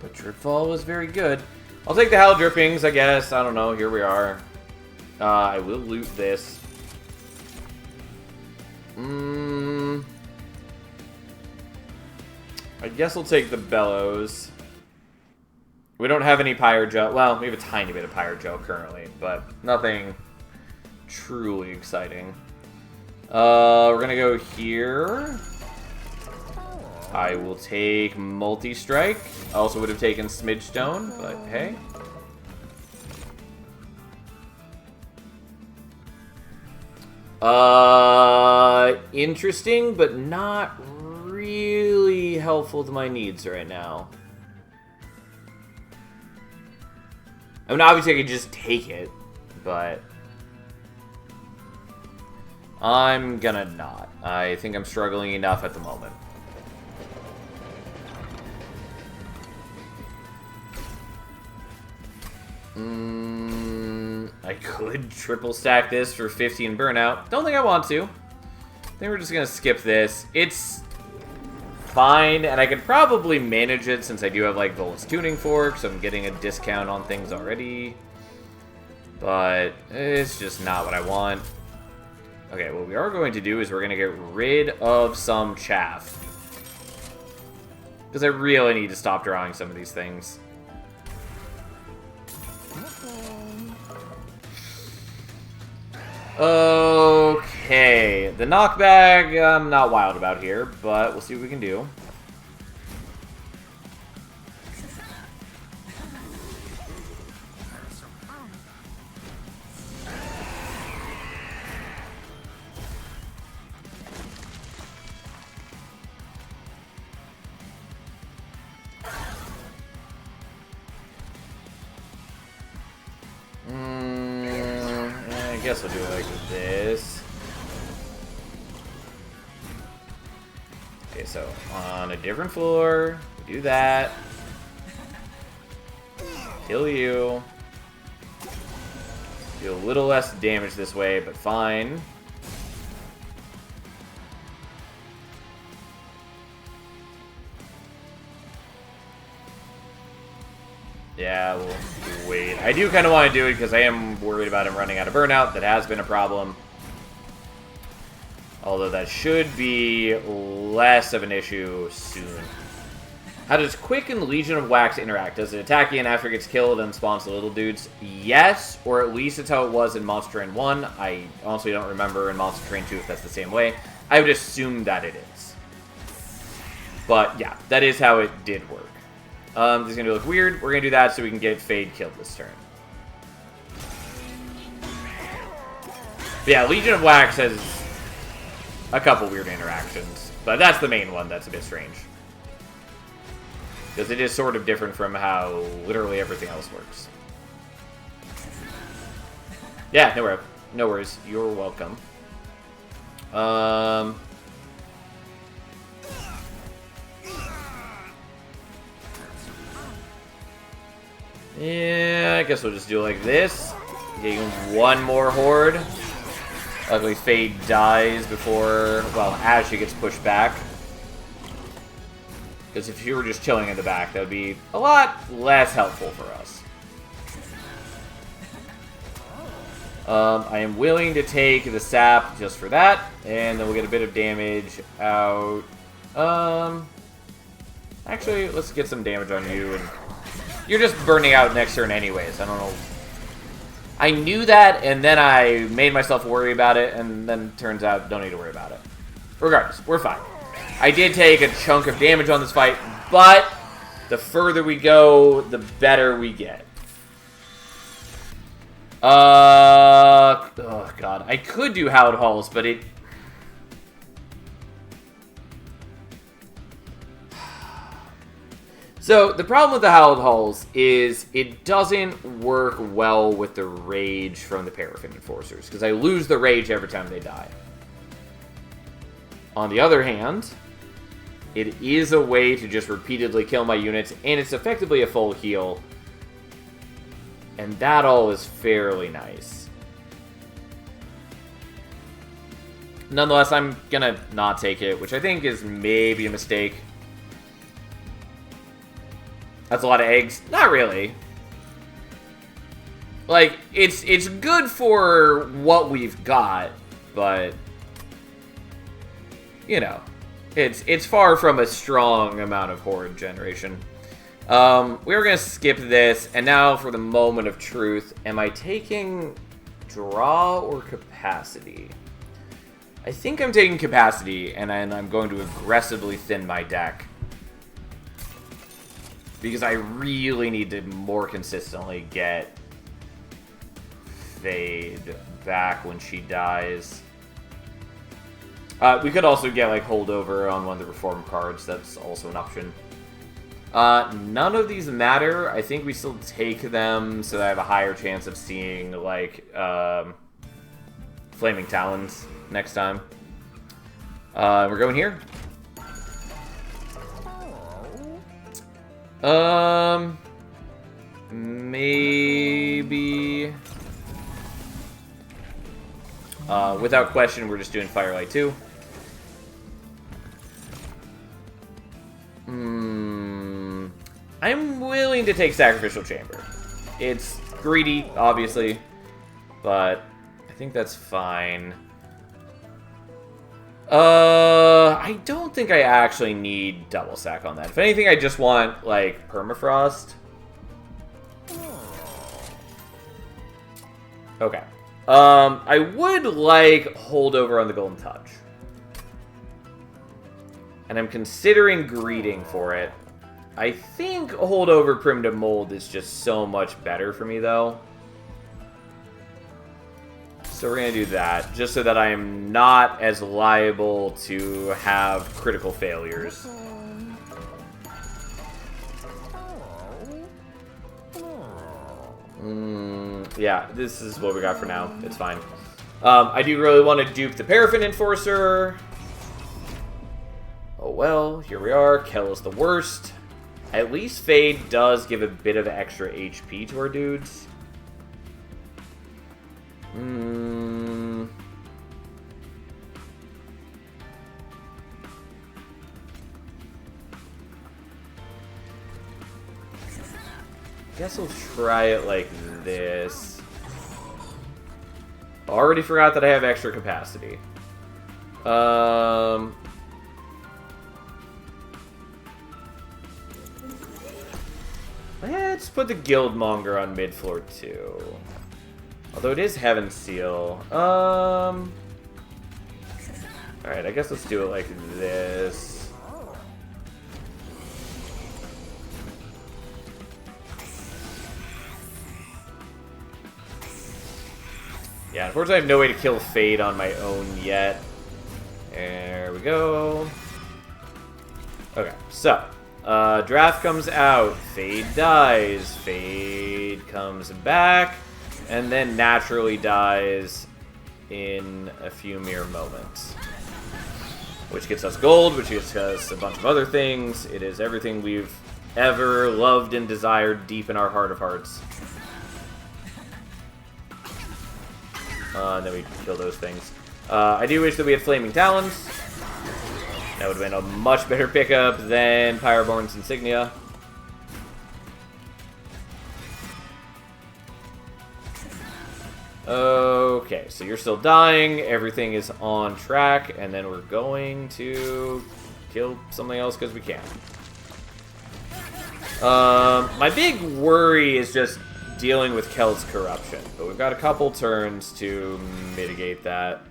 Speaker 1: But Dripfall was very good. I'll take the Hallow Drippings, I guess. I don't know. Here we are. I will loot this. I guess I'll take the Bellows. We don't have any Pyrogel. Well, we have a tiny bit of Pyrogel currently, but nothing truly exciting. We're gonna go here. I will take Multi-Strike. I also would have taken Smidgestone, but hey. Interesting, but not really helpful to my needs right now. I mean, obviously I could just take it, but I'm gonna not. I think I'm struggling enough at the moment. I could triple stack this for 50 and burnout. Don't think I want to. I think we're just gonna skip this. It's fine, and I could probably manage it since I do have like Vol's tuning fork, so I'm getting a discount on things already. But it's just not what I want. Okay, what we are going to do is we're gonna get rid of some chaff. Because I really need to stop drawing some of these things. Okay, the knockback I'm not wild about here, but we'll see what we can do. I guess we'll do it like this. Okay, so on a different floor, we do that. Kill you. Do a little less damage this way, but fine. Yeah, we'll wait. I do kind of want to do it because I am worried about him running out of burnout. That has been a problem. Although that should be less of an issue soon. How does Quick and Legion of Wax interact? Does it attack you and after it gets killed and spawns the little dudes? Yes, or at least it's how it was in Monster Train 1. I honestly don't remember in Monster Train 2 if that's the same way. I would assume that it is. But yeah, that is how it did work. This is going to look weird. We're going to do that so we can get Fade killed this turn. But yeah, Legion of Wax has a couple weird interactions. But that's the main one that's a bit strange. Because it is sort of different from how literally everything else works. Yeah, no worries. You're welcome. Yeah, I guess we'll just do it like this. Getting one more horde. Luckily, Fade dies before, well, as she gets pushed back. Because if she were just chilling in the back, that would be a lot less helpful for us. I am willing to take the sap just for that, and then we'll get a bit of damage out. Actually, let's get some damage on you, and you're just burning out next turn anyways. I don't know. I knew that, and then I made myself worry about it, and then turns out don't need to worry about it. Regardless, we're fine. I did take a chunk of damage on this fight, but the further we go, the better we get. Oh god. I could do Howled Halls, but it... So, the problem with the Howled Halls is it doesn't work well with the rage from the Paraffin Enforcers, because I lose the rage every time they die. On the other hand, it is a way to just repeatedly kill my units, and it's effectively a full heal. And that all is fairly nice. Nonetheless, I'm gonna not take it, which I think is maybe a mistake. That's a lot of eggs. Not really. Like, it's good for what we've got, but you know, it's far from a strong amount of horde generation. We're gonna skip this, and now for the moment of truth. Am I taking draw or capacity? I think I'm taking capacity, and I'm going to aggressively thin my deck. Because I really need to more consistently get Fade back when she dies. We could also get, like, holdover on one of the Reform cards. That's also an option. None of these matter. I think we still take them so that I have a higher chance of seeing, like, Flaming Talons next time. We're going here. Maybe... without question, we're just doing Firelight 2. I'm willing to take Sacrificial Chamber. It's greedy, obviously, but I think that's fine. I don't think I actually need double sack on that. If anything, I just want, like, permafrost. Okay. I would like holdover on the golden touch. And I'm considering greeting for it. I think holdover primitive mold is just so much better for me, though. So we're going to do that, just so that I am not as liable to have critical failures. Yeah, this is what we got for now. It's fine. I do really want to dupe the Paraffin Enforcer. Oh well, here we are. Kel is the worst. At least Fade does give a bit of extra HP to our dudes. Guess we'll try it like this. Already forgot that I have extra capacity. Let's put the Guildmonger on mid-floor too. Although it is Heaven Seal. Alright, I guess let's do it like this. Yeah, unfortunately I have no way to kill Fade on my own yet. There we go. Okay, so. Draft comes out. Fade dies. Fade comes back. And then naturally dies in a few mere moments. Which gets us gold, which gets us a bunch of other things. It is everything we've ever loved and desired deep in our heart of hearts. And then we kill those things. I do wish that we had Flaming Talons. That would have been a much better pickup than Pyroborn's Insignia. Okay, so you're still dying. Everything is on track. And then we're going to kill something else because we can. My big worry is just dealing with Kel's corruption. But we've got a couple turns to mitigate that.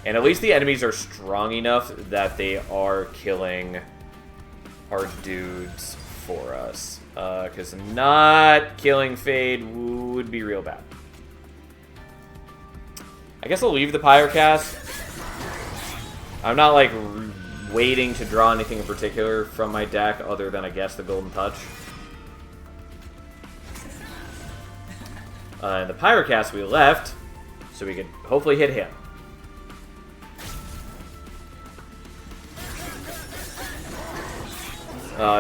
Speaker 1: And at least the enemies are strong enough that they are killing our dudes for us. Because not killing Fade would be real bad. I guess I'll leave the Pyrocast. I'm not, like, waiting to draw anything in particular from my deck other than, I guess, the Golden Touch. And the Pyrocast we left, so we could hopefully hit him.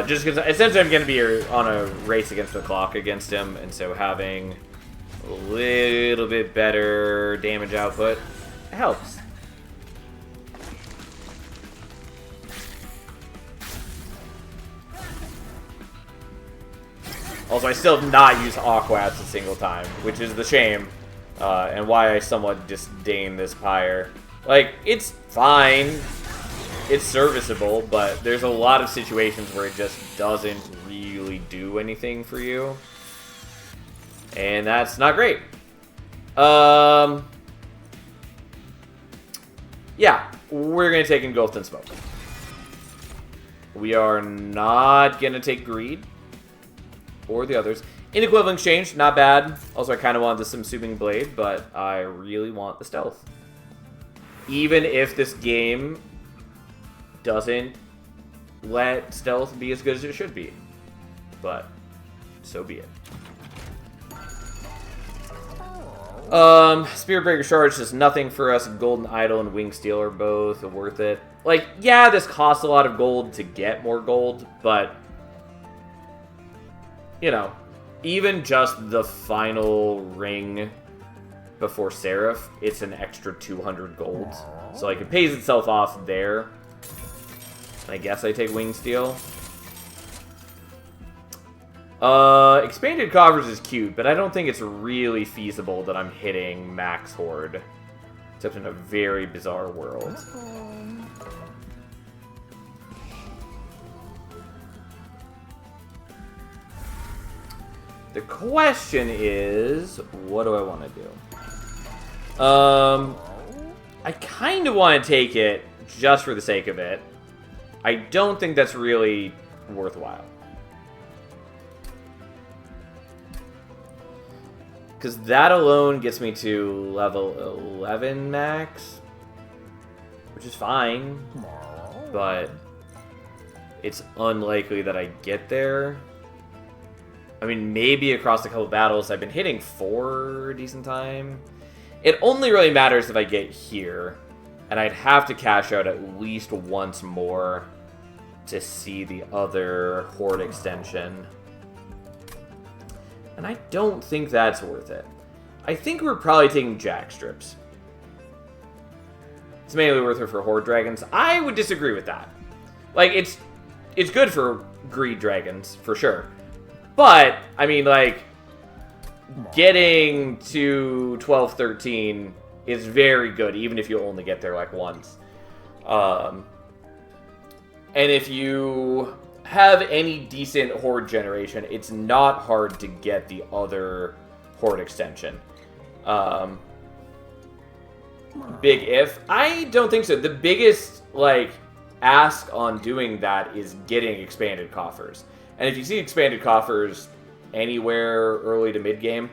Speaker 1: Just because essentially I'm going to be on a race against the clock against him, and so having a little bit better damage output helps. Also, I still have not used Aquats a single time, which is the shame, and why I somewhat disdain this Pyre. Like, it's fine. It's serviceable, but there's a lot of situations where it just doesn't really do anything for you. And that's not great. Yeah, we're going to take Engulfed in Smoke. We are not going to take Greed. Or the others. Inequivalent Exchange, not bad. Also, I kind of wanted the Subsuming Blade, but I really want the Stealth. Even if this game doesn't let Stealth be as good as it should be. But, so be it. Spirit Breaker Charge does nothing for us. Golden Idol and Wing Steel are both worth it. Like, yeah, this costs a lot of gold to get more gold, but you know, even just the final ring before Seraph, it's an extra 200 gold. So, like, it pays itself off there. I guess I take Wing Steel. Expanded Coffers is cute, but I don't think it's really feasible that I'm hitting Max Horde Except in a very bizarre world. The question is, what do I want to do? I kind of want to take it just for the sake of it. I don't think that's really worthwhile. Because that alone gets me to level 11 max. Which is fine. But it's unlikely that I get there. I mean, maybe across a couple battles I've been hitting 4 a decent time. It only really matters if I get here. And I'd have to cash out at least once more to see the other Horde extension. And I don't think that's worth it. I think we're probably taking Jack Strips. It's mainly worth it for Horde Dragons. I would disagree with that. Like, it's good for Greed Dragons, for sure. But, I mean, like, getting to 12, 13 is very good, even if you only get there, like, once. And if you have any decent Horde generation, it's not hard to get the other Horde extension. Big if. I don't think so. The biggest, like, ask on doing that is getting expanded coffers. And if you see expanded coffers anywhere early to mid-game,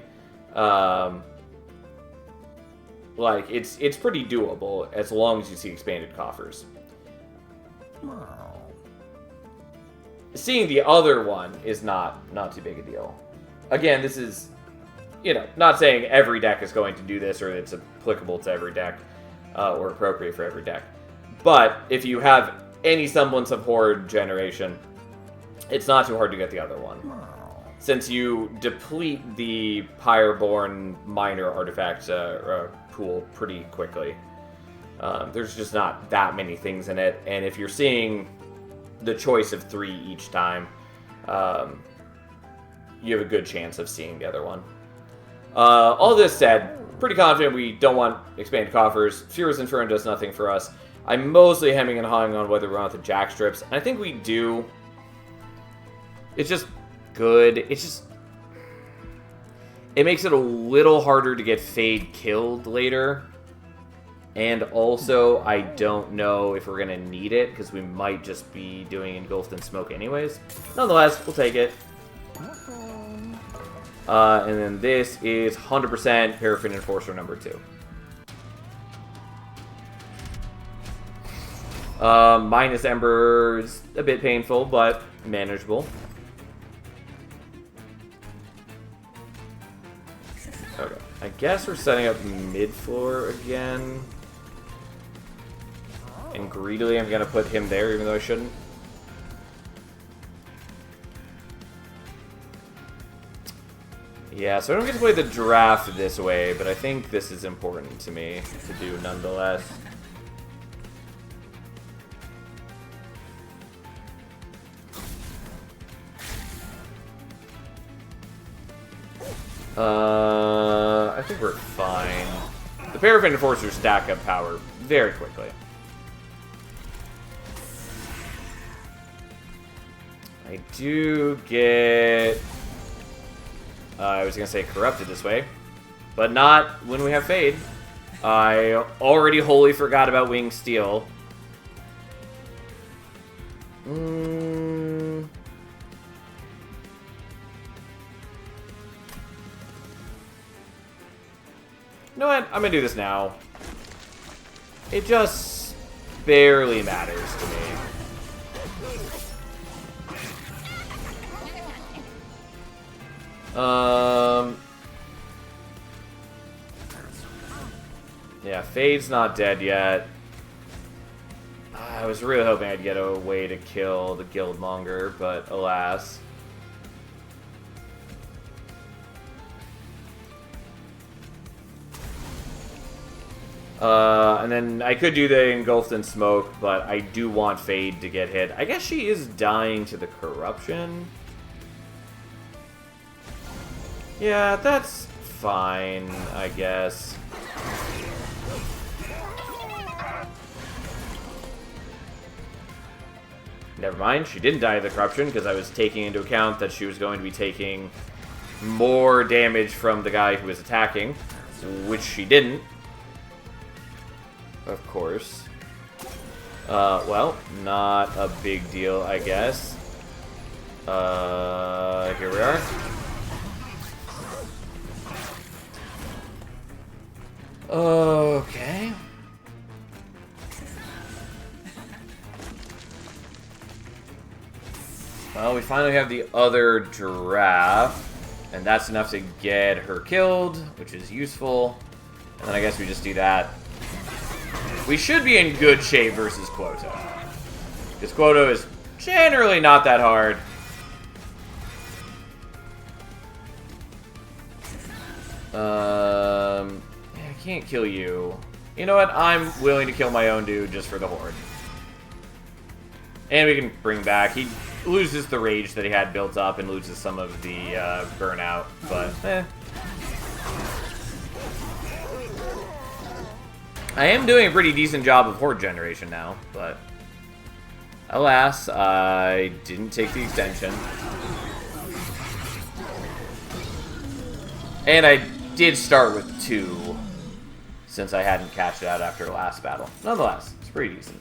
Speaker 1: like, it's pretty doable as long as you see expanded coffers. Seeing the other one is not too big a deal. Again, this is, you know, not saying every deck is going to do this or it's applicable to every deck or appropriate for every deck. But if you have any semblance of Horde generation, it's not too hard to get the other one. Since you deplete the Pyreborn minor artifact pool pretty quickly. There's just not that many things in it, and if you're seeing the choice of 3 each time, you have a good chance of seeing the other one. All this said, pretty confident we don't want expanded coffers. Furious Inferno does nothing for us. I'm mostly hemming and hawing on whether we want the Jack Strips, and I think we do. It's just good. It's just... It makes it a little harder to get Fade killed later. And also, I don't know if we're going to need it, because we might just be doing Engulfed in Smoke anyways. Nonetheless, we'll take it. And then this is 100% Paraffin Enforcer number 2. Minus Ember is a bit painful, but manageable. Okay, I guess we're setting up mid-floor again. And greedily, I'm going to put him there, even though I shouldn't. Yeah, so I don't get to play the draft this way, but I think this is important to me to do nonetheless. I think we're fine. The Paraffin Enforcers stack up power very quickly. I do get... I was going to say Corrupted this way, but not when we have Fade. I already wholly forgot about Winged Steel. You know what? I'm going to do this now. It just barely matters to me. Yeah, Fade's not dead yet. I was really hoping I'd get a way to kill the Guildmonger, but alas. And then I could do the Engulfed in Smoke, but I do want Fade to get hit. I guess she is dying to the Corruption. Yeah, that's fine, I guess. Never mind, she didn't die of the corruption because I was taking into account that she was going to be taking more damage from the guy who was attacking, which she didn't. Of course. Well, not a big deal, I guess. Here we are. Okay. Well, we finally have the other giraffe, and that's enough to get her killed, which is useful. And then I guess we just do that. We should be in good shape versus Quoto, because Quoto is generally not that hard. I can't kill you. You know what? I'm willing to kill my own dude just for the horde. And we can bring back. He loses the rage that he had built up and loses some of the burnout, but I am doing a pretty decent job of horde generation now, but alas, I didn't take the extension. And I did start with 2, since I hadn't cashed it out after the last battle. Nonetheless, it's pretty decent.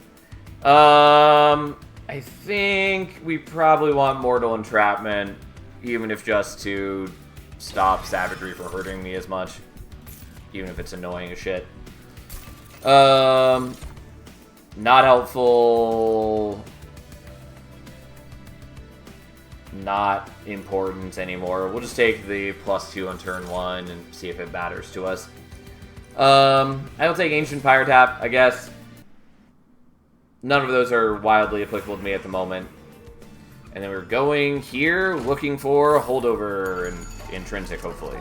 Speaker 1: I think we probably want Mortal Entrapment, even if just to stop Savagery from hurting me as much, even if it's annoying as shit. Not helpful. Not important anymore. We'll just take the +2 on turn 1 and see if it matters to us. I'll take Ancient Pyre Tap, I guess. None of those are wildly applicable to me at the moment. And then we're going here, looking for Holdover and Intrinsic, hopefully.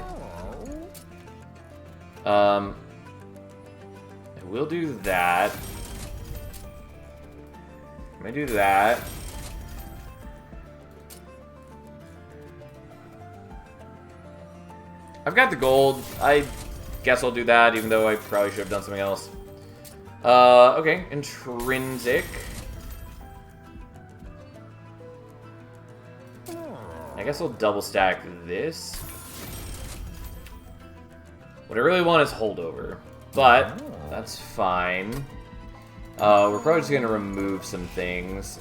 Speaker 1: We'll do that. I'm gonna do that. I've got the gold. I guess I'll do that, even though I probably should have done something else. Okay, Intrinsic. I guess I'll double stack this. What I really want is Holdover, but that's fine. We're probably just gonna remove some things.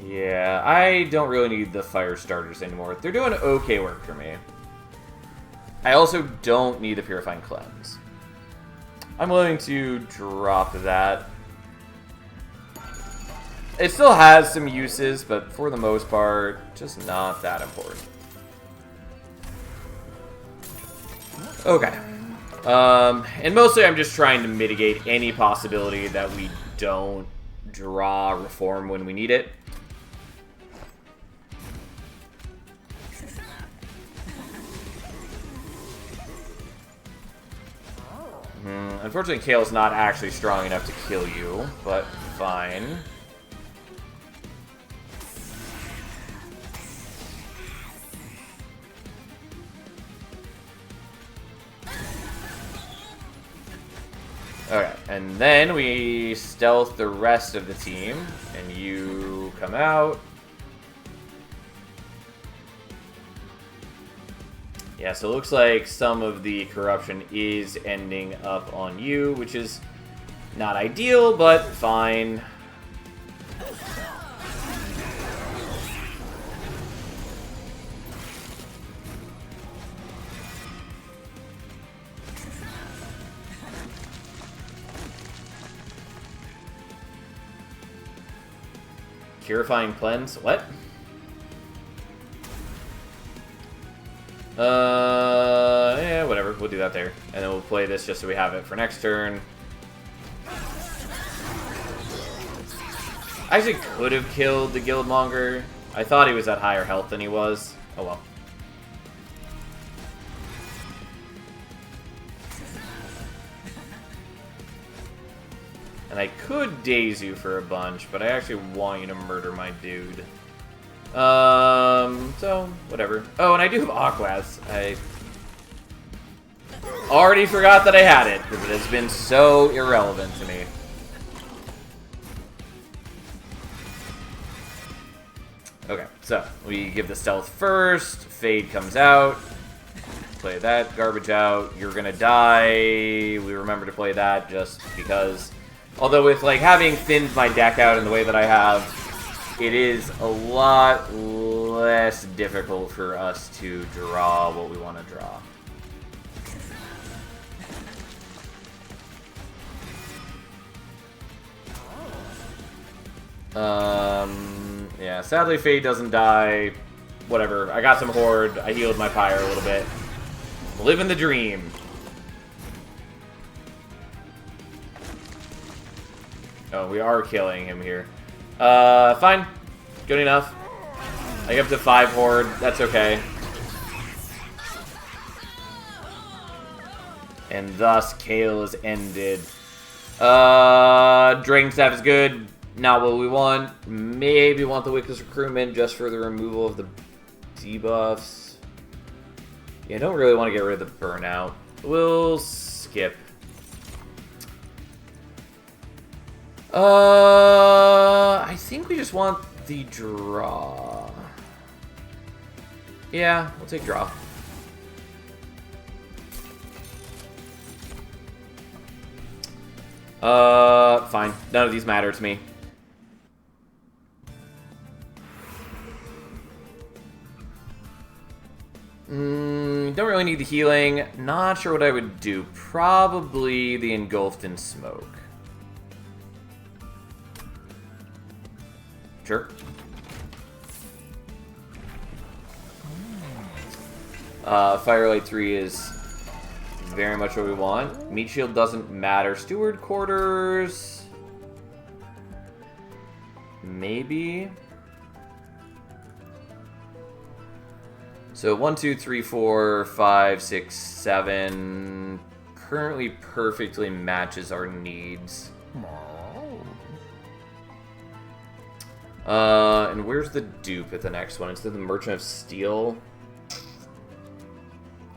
Speaker 1: Yeah, I don't really need the fire starters anymore. They're doing okay work for me. I also don't need a Purifying Cleanse. I'm willing to drop that. It still has some uses, but for the most part, just not that important. Okay. And mostly I'm just trying to mitigate any possibility that we don't draw Reform when we need it. Unfortunately, Kale's not actually strong enough to kill you, but fine. Okay, and then we stealth the rest of the team, and you come out. Yeah, so it looks like some of the corruption is ending up on you, which is not ideal, but fine. Purifying Cleanse? What? Yeah, whatever. We'll do that there. And then we'll play this just so we have it for next turn. I actually could have killed the Guildmonger. I thought he was at higher health than he was. Oh well. And I could daze you for a bunch, but I actually want you to murder my dude. So, whatever. Oh, and I do have Aquas. I already forgot that I had it, because it has been so irrelevant to me. Okay, so we give the stealth first. Fade comes out. Play that garbage out. You're gonna die. We remember to play that just because. Although with like having thinned my deck out in the way that I have, it is a lot less difficult for us to draw what we want to draw. Yeah, sadly Fade doesn't die. Whatever. I got some Horde. I healed my Pyre a little bit. Living the dream. Oh, we are killing him here. Fine. Good enough. I get up to 5 Horde. That's okay. And thus, Kale is ended. Dragon Staff is good. Not what we want. Maybe want the Wickless Recruitment just for the removal of the debuffs. Yeah, I don't really want to get rid of the Burnout. We'll skip. I think we just want the draw. Yeah, we'll take draw. Fine. None of these matter to me. Don't really need the healing. Not sure what I would do. Probably the Engulfed in Smoke. Sure. Firelight 3 is very much what we want. Meat Shield doesn't matter. Steward Quarters. Maybe. So 1, 2, 3, 4, 5, 6, 7 currently perfectly matches our needs. And where's the dupe at the next one? It's the Merchant of Steel.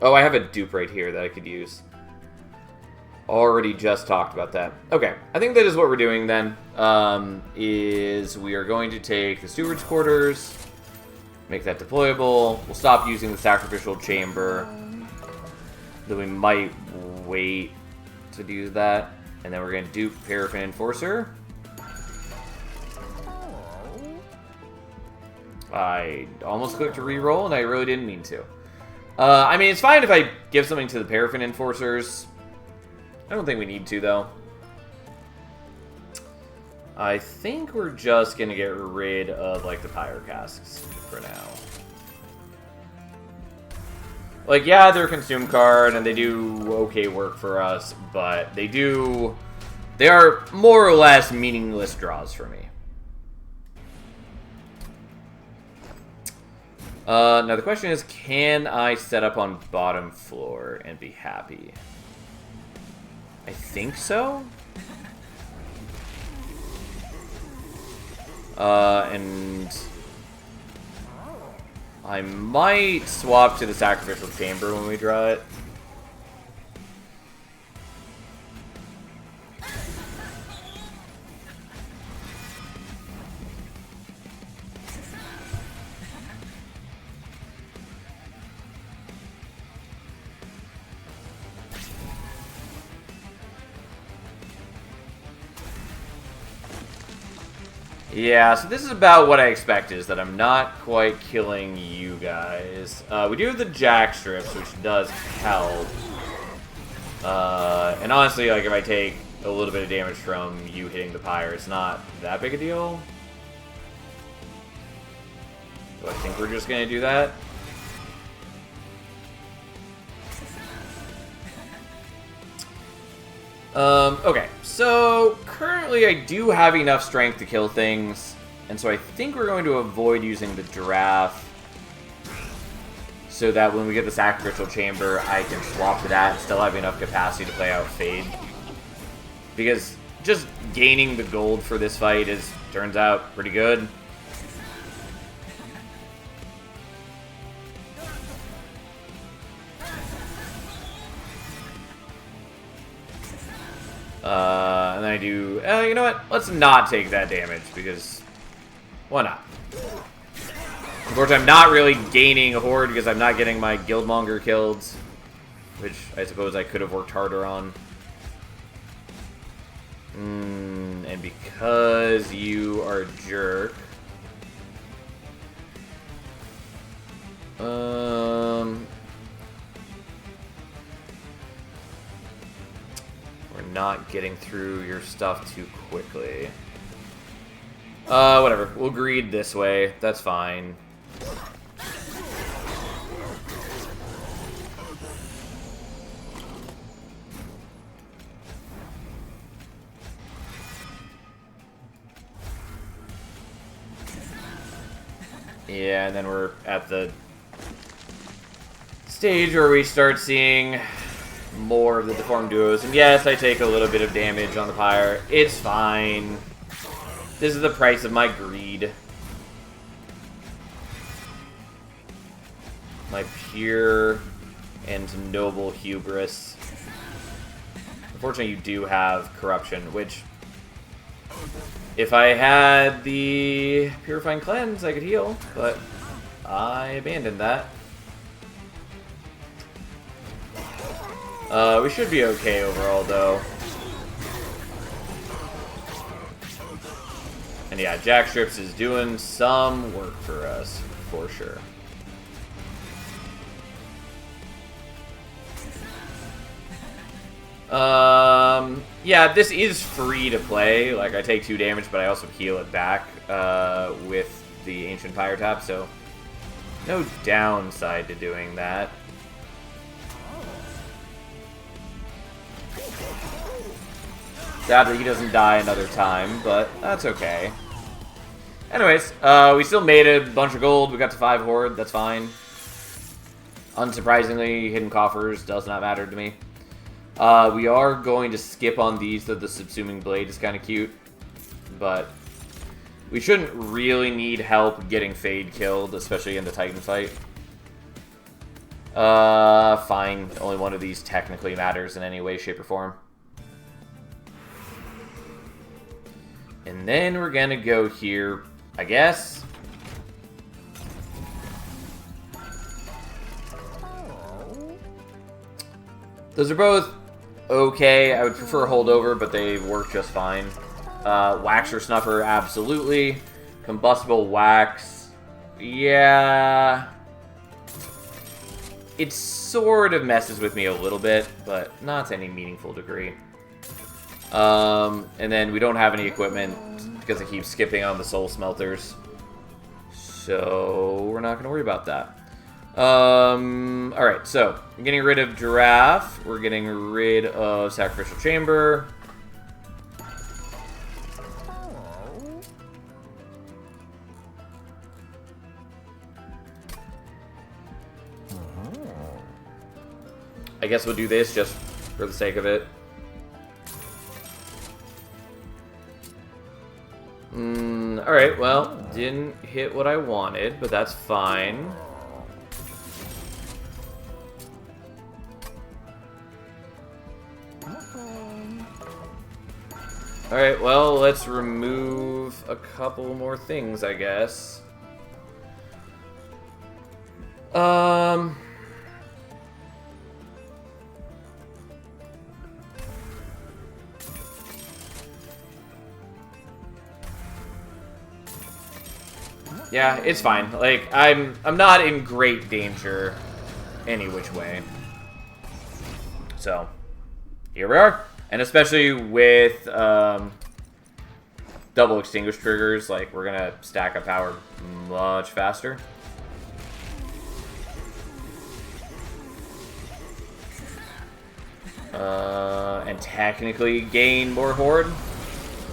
Speaker 1: Oh, I have a dupe right here that I could use. Already just talked about that. Okay, I think that is what we're doing then. Is we are going to take the Steward's Quarters, make that deployable. We'll stop using the Sacrificial Chamber. Then we might wait to do that. And then we're going to dupe Paraffin Enforcer. I almost clicked to reroll, and I really didn't mean to. I mean, it's fine if I give something to the Paraffin Enforcers. I don't think we need to, though. I think we're just going to get rid of, like, the Pyre Casks for now. Like, yeah, they're a consume card, and they do okay work for us, but they are more or less meaningless draws for me. Now the question is, can I set up on bottom floor and be happy? I think so. And I might swap to the Sacrificial Chamber when we draw it. Yeah, so this is about what I expected, is that I'm not quite killing you guys. We do have the Jack Strips, which does help. And honestly, like, if I take a little bit of damage from you hitting the Pyre, it's not that big a deal. So I think we're just going to do that. Okay, so currently I do have enough strength to kill things, and so I think we're going to avoid using the Giraffe so that when we get the Sacrificial Chamber, I can swap to that and still have enough capacity to play out Fade. Because just gaining the gold for this fight turns out pretty good. And then I do... you know what? Let's not take that damage, because... why not? Unfortunately, I'm not really gaining a horde because I'm not getting my Guildmonger killed, which I suppose I could have worked harder on. And because you are a jerk... We're not getting through your stuff too quickly. Whatever. We'll greed this way. That's fine. Yeah, and then we're at the stage where we start seeing more of the deformed duos. And yes, I take a little bit of damage on the pyre. It's fine. This is the price of my greed. My pure and noble hubris. Unfortunately, you do have corruption, which... if I had the Purifying Cleanse, I could heal, but I abandoned that. We should be okay overall, though. And yeah, Jackstrips is doing some work for us, for sure. Yeah, this is free to play. Like, I take 2 damage, but I also heal it back with the Ancient Pyre Tap, so no downside to doing that. Sadly, he doesn't die another time, but that's okay. Anyways, we still made a bunch of gold. We got to 5 horde. That's fine. Unsurprisingly, hidden coffers does not matter to me. We are going to skip on these, though the Subsuming Blade is kind of cute. But we shouldn't really need help getting Fade killed, especially in the Titan fight. Fine. Only one of these technically matters in any way, shape, or form. And then we're gonna go here, I guess. Those are both okay. I would prefer holdover, but they work just fine. Wax or Snuffer, absolutely. Combustible Wax, yeah. It sort of messes with me a little bit, but not to any meaningful degree. And then we don't have any equipment because I keep skipping on the soul smelters. So we're not going to worry about that. Alright, so I'm getting rid of Giraffe. We're getting rid of Sacrificial Chamber. I guess we'll do this just for the sake of it. Alright, well, didn't hit what I wanted, but that's fine. Alright, well, let's remove a couple more things, I guess. Yeah, it's fine. Like, I'm not in great danger any which way. So, here we are. And especially with double extinguish triggers, like, we're gonna stack up power much faster. And technically gain more horde.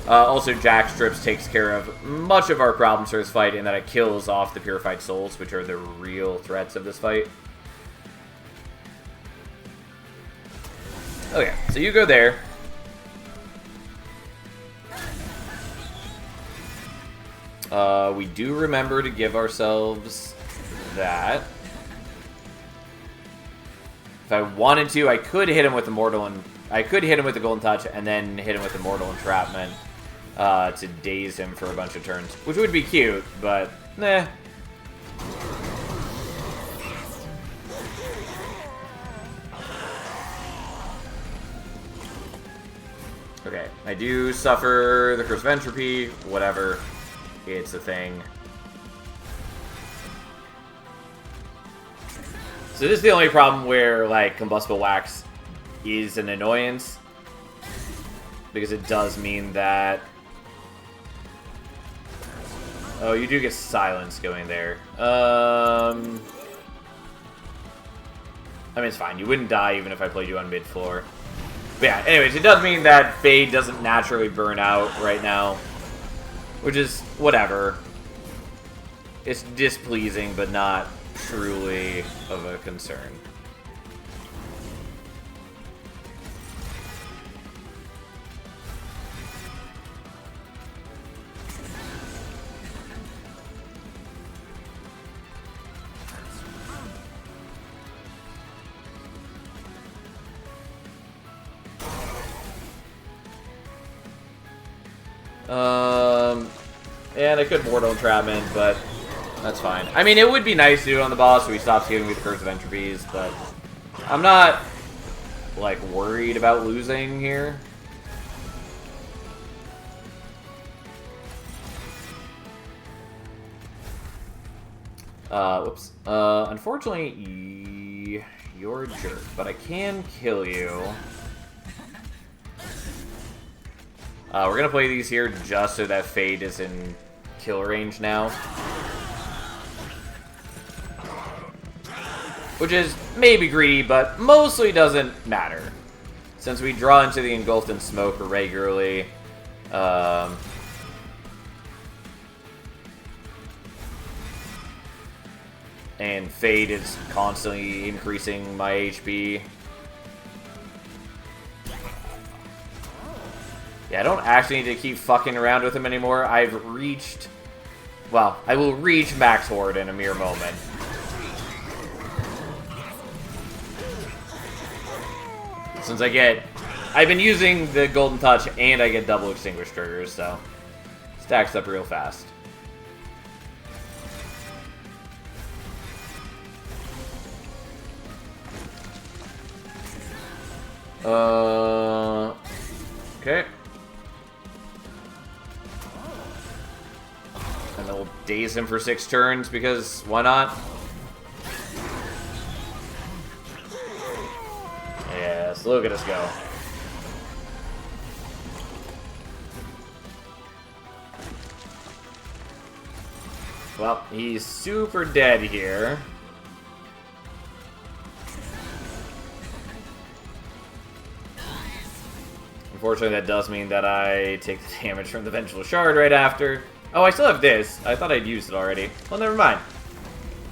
Speaker 1: Also, Jackstrips takes care of much of our problems for this fight in that it kills off the Purified Souls, which are the real threats of this fight. Okay, so you go there. We do remember to give ourselves that. If I wanted to, I could hit him with the Mortal and I could hit him with the Golden Touch and then hit him with the Mortal Entrapment to daze him for a bunch of turns, which would be cute, but nah. I do suffer the Curse of Entropy, whatever. It's a thing. So this is the only problem where, like, Combustible Wax is an annoyance. Because it does mean that... Oh, you do get silence going there. I mean, it's fine. You wouldn't die even if I played you on mid-floor. But yeah, anyways, it does mean that Fade doesn't naturally burn out right now. Which is whatever. It's displeasing, but not truly of a concern. And I could Mortal Entrapment, but that's fine. I mean, it would be nice to do it on the boss so he stops giving me the Curse of Entropies, but I'm not, like, worried about losing here. Whoops. Unfortunately, you're a jerk, but I can kill you. We're gonna play these here just so that Fade is in kill range now. Which is maybe greedy, but mostly doesn't matter. Since we draw into the Engulfed in Smoke regularly. And Fade is constantly increasing my HP. Yeah, I don't actually need to keep fucking around with him anymore. I've reached... Well, I will reach Max Horde in a mere moment. Since I've been using the Golden Touch and I get double Extinguish triggers, so... Stacks up real fast. Okay. And then we'll daze him for 6 turns, because why not? Yes, look at us go. Well, he's super dead here. Unfortunately, that does mean that I take the damage from the Vengeful Shard right after. Oh, I still have this. I thought I'd used it already. Well, never mind.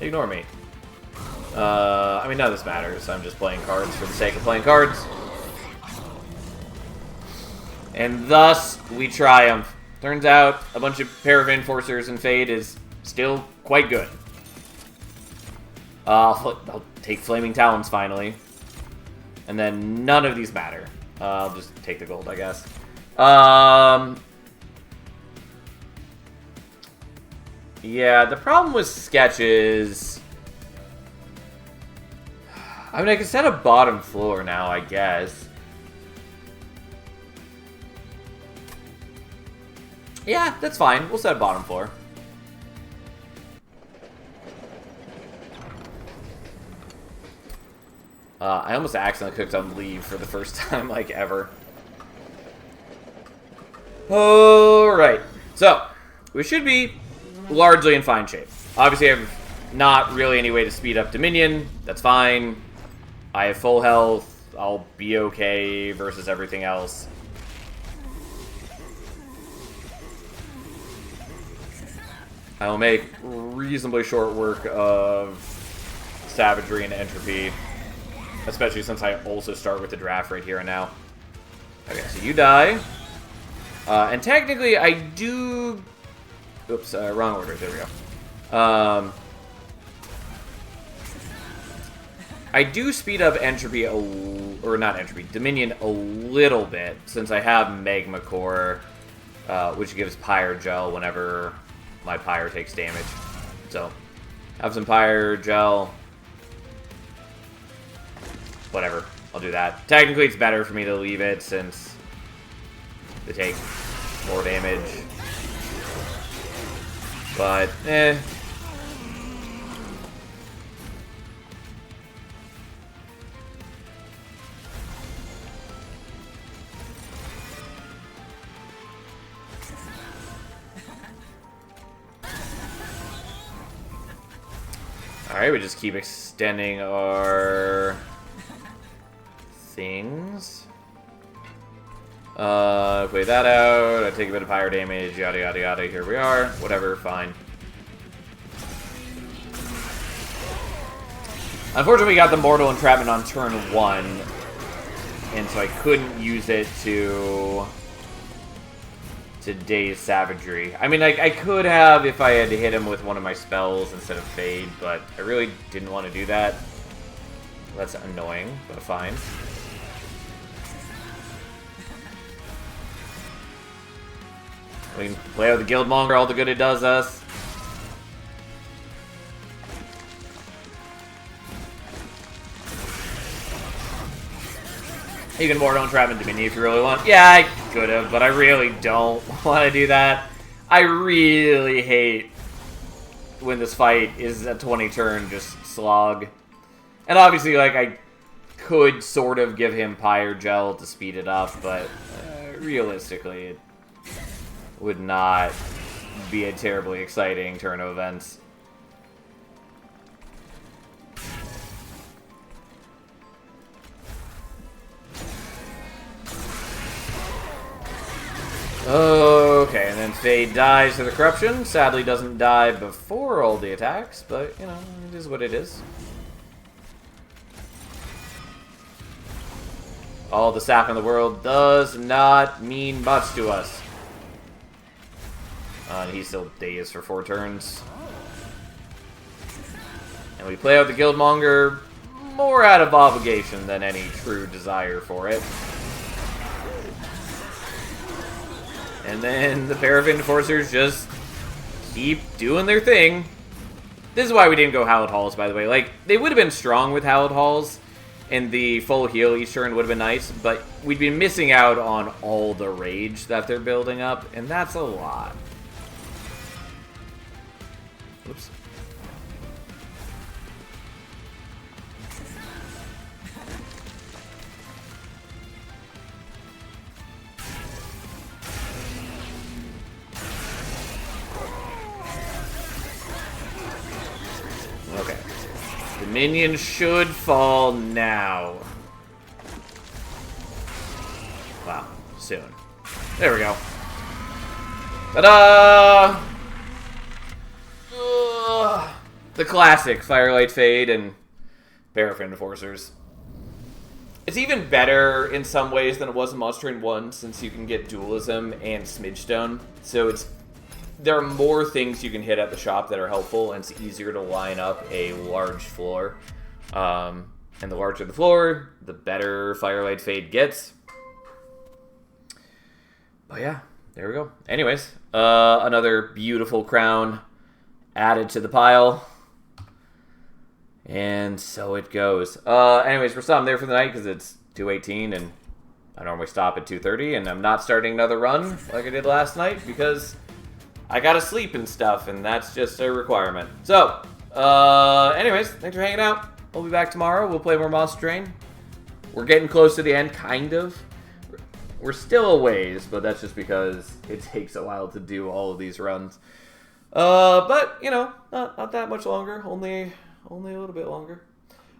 Speaker 1: Ignore me. I mean, none of this matters. I'm just playing cards for the sake of playing cards. And thus, we triumph. Turns out, a bunch of pair of Enforcers in Fade is still quite good. I'll take Flaming Talons finally. And then none of these matter. I'll just take the gold, I guess. Yeah, the problem with sketches... I mean, I can set a bottom floor now, I guess. Yeah, that's fine. We'll set a bottom floor. I almost accidentally clicked on leave for the first time, like, ever. Alright. So, we should be largely in fine shape. Obviously, I have not really any way to speed up Dominion. That's fine. I have full health. I'll be okay versus everything else. I will make reasonably short work of Savagery and Entropy. Especially since I also start with the draft right here and now. Okay, so you die. And technically, I do... Oops, wrong order. There we go. I do speed up Entropy, or not Entropy, Dominion a little bit, since I have Magma Core, which gives Pyre Gel whenever my Pyre takes damage. So, have some Pyre Gel. Whatever, I'll do that. Technically, it's better for me to leave it, since to take more damage. But, eh. Alright, we just keep extending our things. Play that out. I take a bit of fire damage, yada yada yada. Here we are. Whatever, fine. Unfortunately, we got the Mortal Entrapment on turn 1, and so I couldn't use it to Daze Savagery. I mean, like, I could have if I had to hit him with one of my spells instead of Fade, but I really didn't want to do that. That's annoying, but fine. We can play out the Guildmonger, all the good it does us. You can Mortal Entrapment Dominion if you really want. Yeah, I could have, but I really don't want to do that. I really hate when this fight is a 20-turn just slog. And obviously, like, I could sort of give him Pyre Gel to speed it up, but realistically, it would not be a terribly exciting turn of events. Okay, and then Fade dies to the Corruption. Sadly doesn't die before all the attacks, but, you know, it is what it is. All the sap in the world does not mean much to us. He's still dazed for 4 turns. And we play out the Guildmonger more out of obligation than any true desire for it. And then the Paraffin Enforcers just keep doing their thing. This is why we didn't go Hallowed Halls, by the way. Like, they would have been strong with Hallowed Halls, and the full heal each turn would have been nice, but we'd be missing out on all the rage that they're building up, and that's a lot. Oops. Okay. The minion should fall now. Wow. Soon. There we go. Ta-da! The classic Firelight Fade and Paraffin Enforcers. It's even better in some ways than it was in Monster Train 1, since you can get Dualism and Smidgestone. So there are more things you can hit at the shop that are helpful, and it's easier to line up a large floor. And the larger the floor, the better Firelight Fade gets. But yeah, there we go. Anyways, another beautiful crown added to the pile. And so it goes. Anyways, we're stopping there for the night because it's 2:18 and I normally stop at 2:30, and I'm not starting another run like I did last night because I gotta sleep and stuff, and that's just a requirement. So, anyways, thanks for hanging out. We'll be back tomorrow. We'll play more Monster Train. We're getting close to the end, kind of. We're still a ways, but that's just because it takes a while to do all of these runs. But, you know, not that much longer. Only a little bit longer.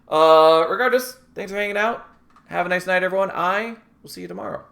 Speaker 1: Regardless, thanks for hanging out. Have a nice night, everyone. I will see you tomorrow.